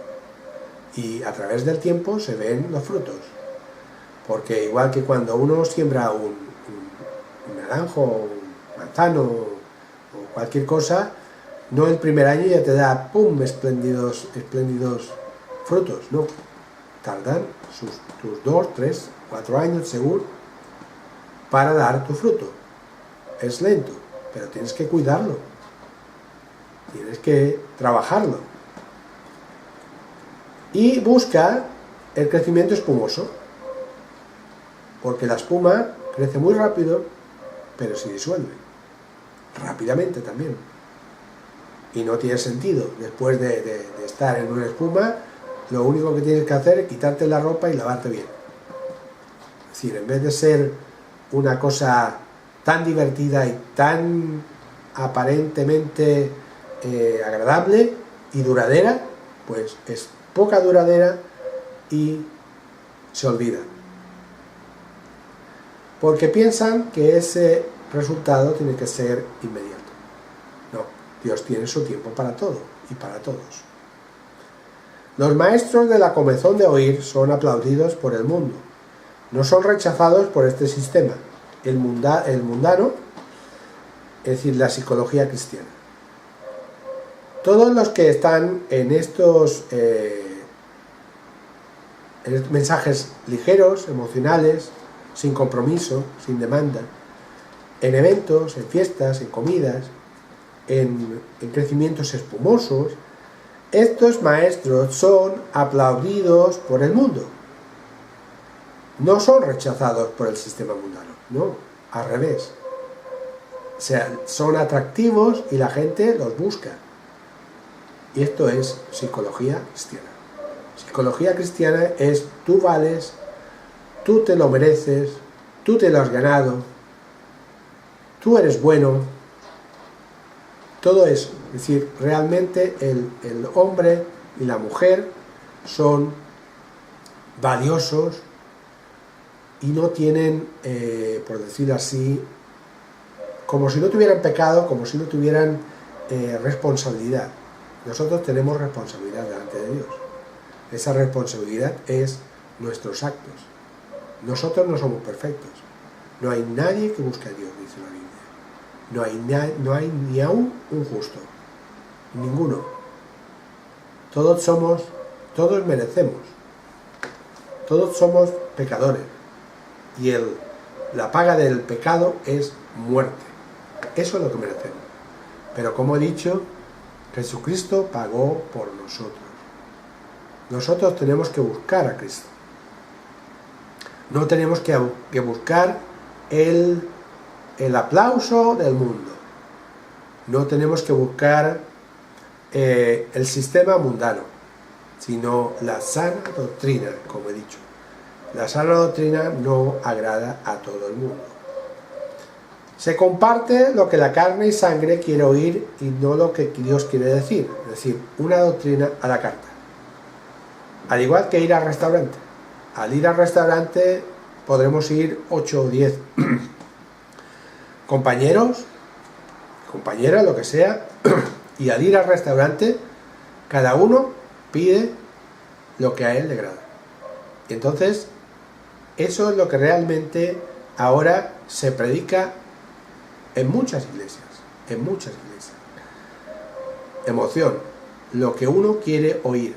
Y a través del tiempo se ven los frutos. Porque igual que cuando uno siembra un naranjo, un manzano o cualquier cosa, no el primer año ya te da ¡pum! Espléndidos frutos, no. Tardan tus 2, 3, 4 años seguro para dar tu fruto. Es lento, pero tienes que cuidarlo, tienes que trabajarlo. Y busca el crecimiento espumoso, porque la espuma crece muy rápido, pero se disuelve rápidamente también. Y no tiene sentido, después de estar en una espuma, lo único que tienes que hacer es quitarte la ropa y lavarte bien. Es decir, en vez de ser una cosa tan divertida y tan aparentemente agradable y duradera, pues es poca duradera y se olvida. Porque piensan que ese resultado tiene que ser inmediato. No, Dios tiene su tiempo para todo y para todos. Los maestros de la comezón de oír son aplaudidos por el mundo, no son rechazados por este sistema, el mundano, es decir, la psicología cristiana. Todos los que están en estos mensajes ligeros, emocionales, sin compromiso, sin demanda, en eventos, en fiestas, en comidas, en crecimientos espumosos, estos maestros son aplaudidos por el mundo. No son rechazados por el sistema mundano, no, al revés. O sea, son atractivos y la gente los busca. Y esto es psicología cristiana. Psicología cristiana es: tú vales, tú te lo mereces, tú te lo has ganado, tú eres bueno. Todo eso. Es decir, realmente el hombre y la mujer son valiosos y no tienen, por decirlo así, como si no tuvieran pecado, como si no tuvieran responsabilidad. Nosotros tenemos responsabilidad delante de Dios. Esa responsabilidad es nuestros actos. Nosotros no somos perfectos. No hay nadie que busque a Dios, dice la Biblia. No hay ni aún un justo. Ninguno. Todos merecemos. Todos somos pecadores. Y la paga del pecado es muerte. Eso es lo que merecemos. Pero como he dicho, Jesucristo pagó por nosotros. Nosotros tenemos que buscar a Cristo. No tenemos que buscar el aplauso del mundo. No tenemos que buscar el sistema mundano, sino la sana doctrina, como he dicho. La sana doctrina no agrada a todo el mundo. Se comparte lo que la carne y sangre quiere oír y no lo que Dios quiere decir. Es decir, una doctrina a la carta. Al igual que ir al restaurante. Al ir al restaurante podremos ir 8 o 10 compañeros, compañeras, lo que sea, y al ir al restaurante cada uno pide lo que a él le agrada. Y entonces eso es lo que realmente ahora se predica en muchas iglesias, Emoción, lo que uno quiere oír.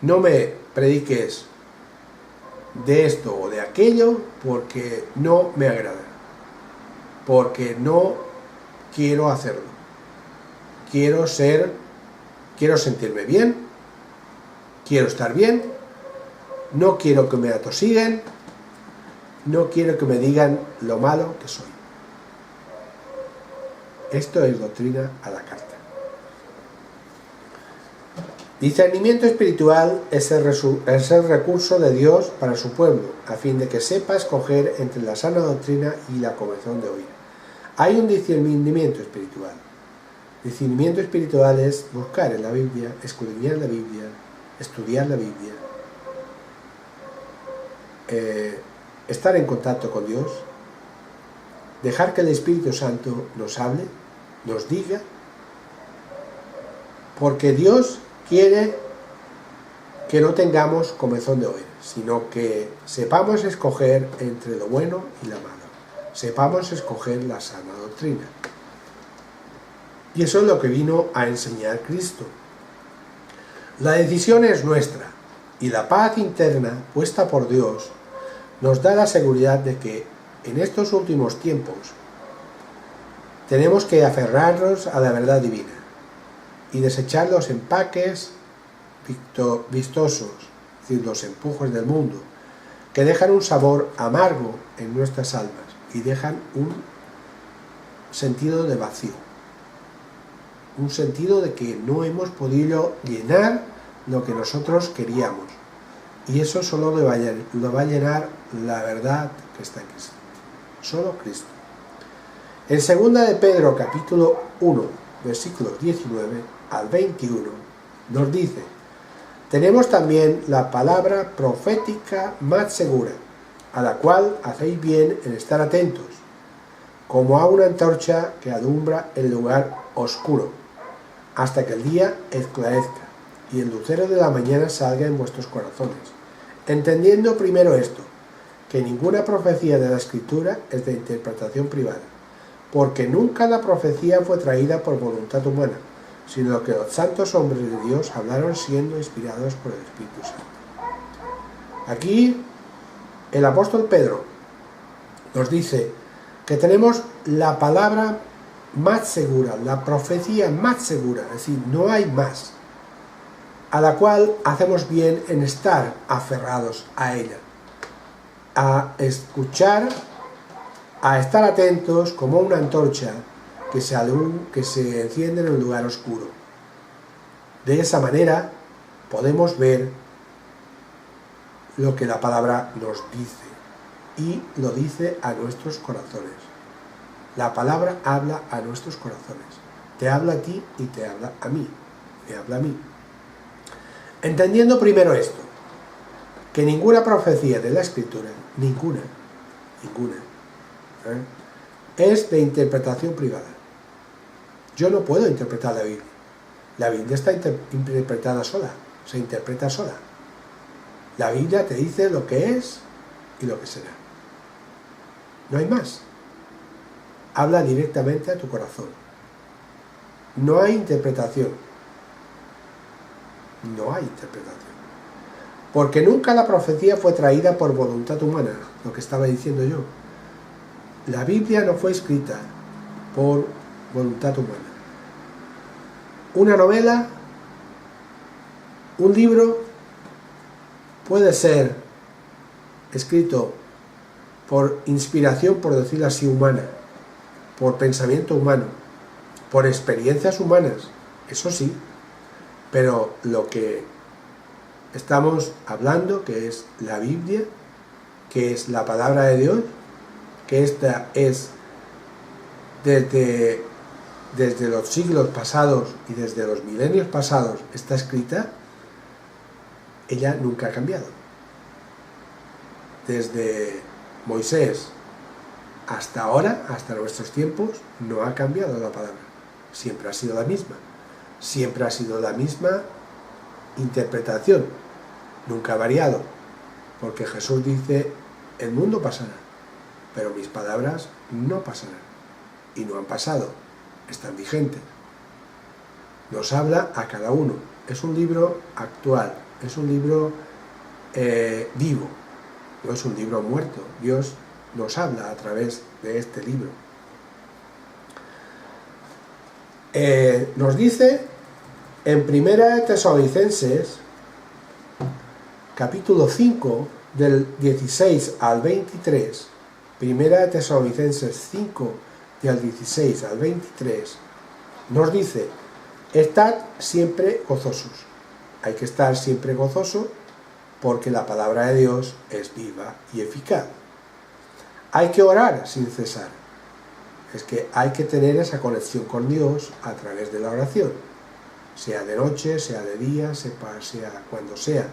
No me prediques de esto o de aquello porque no me agrada, porque no quiero hacerlo. Quiero sentirme bien, quiero estar bien, no quiero que me atosiguen, no quiero que me digan lo malo que soy. Esto es doctrina a la carta. Discernimiento espiritual es el recurso de Dios para su pueblo, a fin de que sepa escoger entre la sana doctrina y la comezón de oír. Hay un discernimiento espiritual. Discernimiento espiritual es buscar en la Biblia, escudriñar la Biblia, estudiar la Biblia, estar en contacto con Dios, dejar que el Espíritu Santo nos hable, nos diga, porque Dios quiere que no tengamos comezón de oír, sino que sepamos escoger entre lo bueno y lo malo, sepamos escoger la sana doctrina. Y eso es lo que vino a enseñar Cristo. La decisión es nuestra, y la paz interna puesta por Dios nos da la seguridad de que en estos últimos tiempos tenemos que aferrarnos a la verdad divina y desechar los empaques vistosos, es decir, los empujos del mundo, que dejan un sabor amargo en nuestras almas y dejan un sentido de vacío, un sentido de que no hemos podido llenar lo que nosotros queríamos, y eso solo lo va a llenar la verdad que está en Cristo, solo Cristo. En 2 de Pedro capítulo 1 versículos 19 al 21 nos dice: tenemos también la palabra profética más segura, a la cual hacéis bien en estar atentos, como a una antorcha que alumbra el lugar oscuro, hasta que el día esclarezca, y el lucero de la mañana salga en vuestros corazones, entendiendo primero esto, que ninguna profecía de la Escritura es de interpretación privada, porque nunca la profecía fue traída por voluntad humana, sino que los santos hombres de Dios hablaron siendo inspirados por el Espíritu Santo. Aquí el apóstol Pedro nos dice que tenemos la palabra más segura, la profecía más segura, es decir, no hay más, a la cual hacemos bien en estar aferrados a ella, a escuchar, a estar atentos como una antorcha que se enciende en un lugar oscuro. De esa manera podemos ver lo que la palabra nos dice, y lo dice a nuestros corazones. La palabra habla a nuestros corazones, te habla a ti y te habla a mí, me habla a mí. Entendiendo primero esto, que ninguna profecía de la Escritura, ninguna, es de interpretación privada. Yo no puedo interpretar la Biblia. La Biblia está interpretada sola, se interpreta sola. La Biblia te dice lo que es y lo que será. No hay más. Habla directamente a tu corazón. No hay interpretación. No hay interpretación. Porque nunca la profecía fue traída por voluntad humana, lo que estaba diciendo yo. La Biblia no fue escrita por voluntad humana. Una novela, un libro, puede ser escrito por inspiración, por decirlo así, humana, por pensamiento humano, por experiencias humanas, eso sí, pero lo que estamos hablando, que es la Biblia, que es la palabra de Dios, que esta es desde los siglos pasados y desde los milenios pasados está escrita, ella nunca ha cambiado. Desde Moisés hasta ahora, hasta nuestros tiempos, no ha cambiado la palabra. Siempre ha sido la misma. Siempre ha sido la misma interpretación. Nunca ha variado. Porque Jesús dice, el mundo pasará, pero mis palabras no pasarán. Y no han pasado. Están vigentes. Nos habla a cada uno. Es un libro actual. Es un libro vivo. No es un libro muerto. Dios nos habla a través de este libro. Nos dice en 1 Tesalonicenses, capítulo 5, del 16 al 23, 1 Tesalonicenses 5, del 16 al 23, nos dice, estad siempre gozosos. Hay que estar siempre gozoso porque la palabra de Dios es viva y eficaz. Hay que orar sin cesar. Es que hay que tener esa conexión con Dios a través de la oración. Sea de noche, sea de día, sea cuando sea.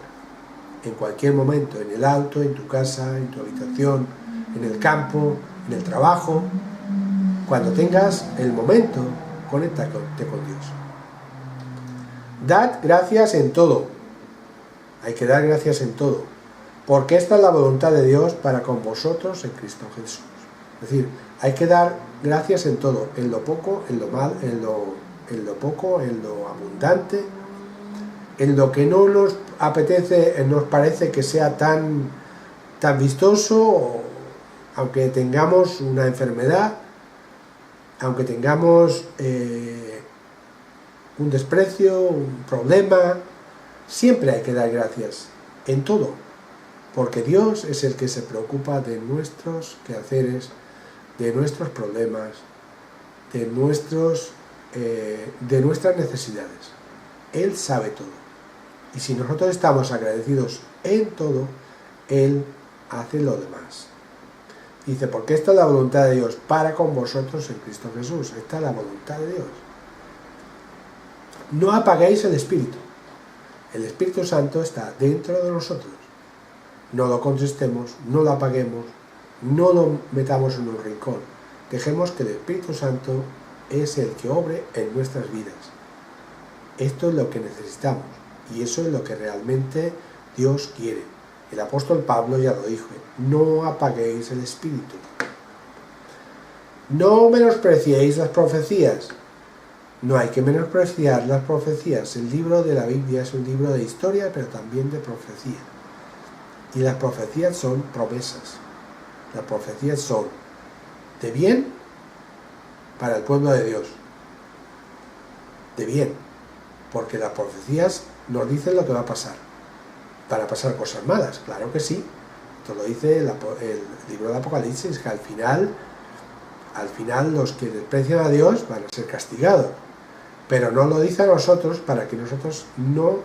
En cualquier momento, en el auto, en tu casa, en tu habitación, en el campo, en el trabajo. Cuando tengas el momento, conéctate con Dios. Dad gracias en todo. Hay que dar gracias en todo. Porque esta es la voluntad de Dios para con vosotros en Cristo Jesús. Es decir, hay que dar gracias en todo, en lo poco, en lo mal, en lo poco, en lo abundante, en lo que no nos apetece, nos parece que sea tan vistoso, aunque tengamos una enfermedad, aunque tengamos un desprecio, un problema, siempre hay que dar gracias en todo. Porque Dios es el que se preocupa de nuestros quehaceres, de nuestros problemas, de nuestras necesidades. Él sabe todo. Y si nosotros estamos agradecidos en todo, Él hace lo demás. Dice, porque esta es la voluntad de Dios para con vosotros en Cristo Jesús. Esta es la voluntad de Dios. No apaguéis el Espíritu. El Espíritu Santo está dentro de nosotros. No lo contristemos, no lo apaguemos, no lo metamos en un rincón. Dejemos que el Espíritu Santo es el que obre en nuestras vidas. Esto es lo que necesitamos. Y eso es lo que realmente Dios quiere. El apóstol Pablo ya lo dijo, no apaguéis el espíritu. No menospreciéis las profecías. No hay que menospreciar las profecías. El libro de la Biblia es un libro de historia, pero también de profecía. Y las profecías son promesas. Las profecías son de bien para el pueblo de Dios. De bien. Porque las profecías nos dicen lo que va a pasar. Van a pasar cosas malas, claro que sí. Esto lo dice el libro de Apocalipsis, que al final los que desprecian a Dios van a ser castigados. Pero no lo dice a nosotros para que nosotros no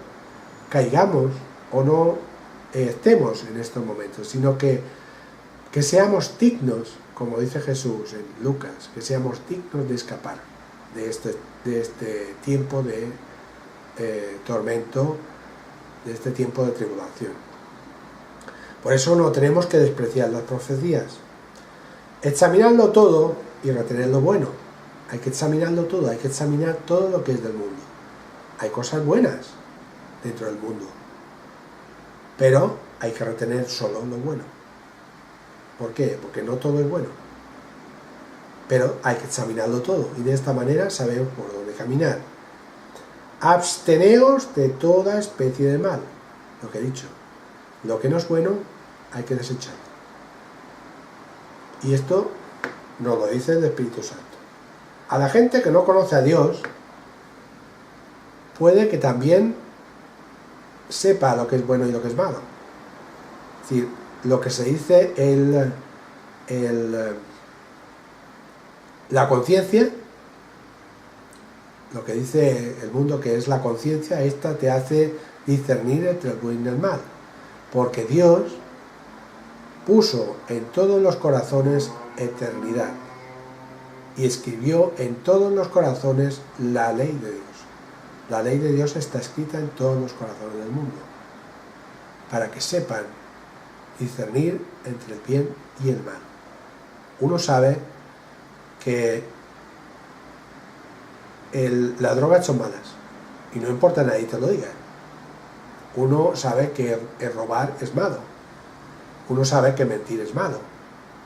caigamos o no estemos en estos momentos, sino que seamos dignos, como dice Jesús en Lucas, que seamos dignos de escapar de este tiempo de tormento, de este tiempo de tribulación. Por eso no tenemos que despreciar las profecías. Examinarlo todo y retener lo bueno. Hay que examinarlo todo, hay que examinar todo lo que es del mundo. Hay cosas buenas dentro del mundo, pero hay que retener solo lo bueno. ¿Por qué? Porque no todo es bueno. Pero hay que examinarlo todo y de esta manera sabemos por dónde caminar. Absteneos de toda especie de mal. Lo que he dicho. Lo que no es bueno hay que desecharlo. Y esto nos lo dice el Espíritu Santo. A la gente que no conoce a Dios, puede que también sepa lo que es bueno y lo que es malo. Es decir, lo que se dice la conciencia, lo que dice el mundo que es la conciencia, esta te hace discernir entre el bien y el mal. Porque Dios puso en todos los corazones eternidad y escribió en todos los corazones la ley de Dios. La ley de Dios está escrita en todos los corazones del mundo para que sepan discernir entre el bien y el mal. Uno sabe que las drogas son malas y no importa nadie te lo diga. Uno sabe que el robar es malo. Uno sabe que mentir es malo.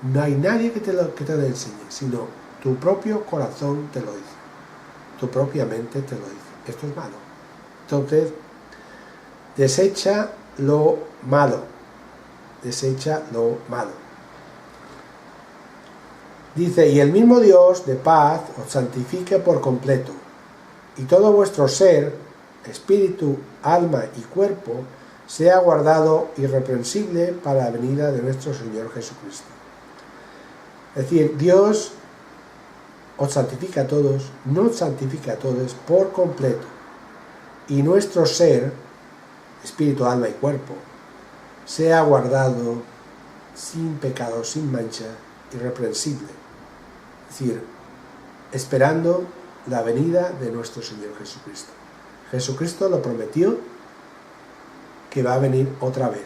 No hay nadie que te lo enseñe, sino tu propio corazón te lo dice. Tu propia mente te lo dice. Esto es malo. Entonces, desecha lo malo. Desecha lo malo. Dice, y el mismo Dios de paz os santifique por completo, y todo vuestro ser, espíritu, alma y cuerpo, sea guardado irreprensible para la venida de nuestro Señor Jesucristo. Es decir, Dios os santifica a todos, nos santifica a todos por completo, y nuestro ser, espíritu, alma y cuerpo, sea guardado sin pecado, sin mancha, irreprensible. Es decir, esperando la venida de nuestro Señor Jesucristo. Jesucristo lo prometió que va a venir otra vez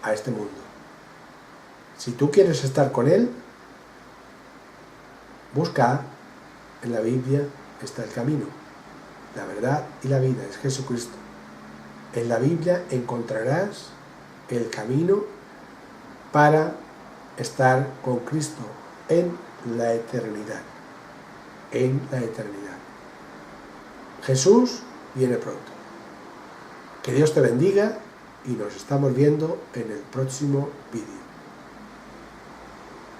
a este mundo. Si tú quieres estar con Él, busca en la Biblia, está el camino, la verdad y la vida, es Jesucristo. En la Biblia encontrarás el camino para estar con Cristo en la eternidad. En la eternidad. Jesús viene pronto. Que Dios te bendiga y nos estamos viendo en el próximo vídeo.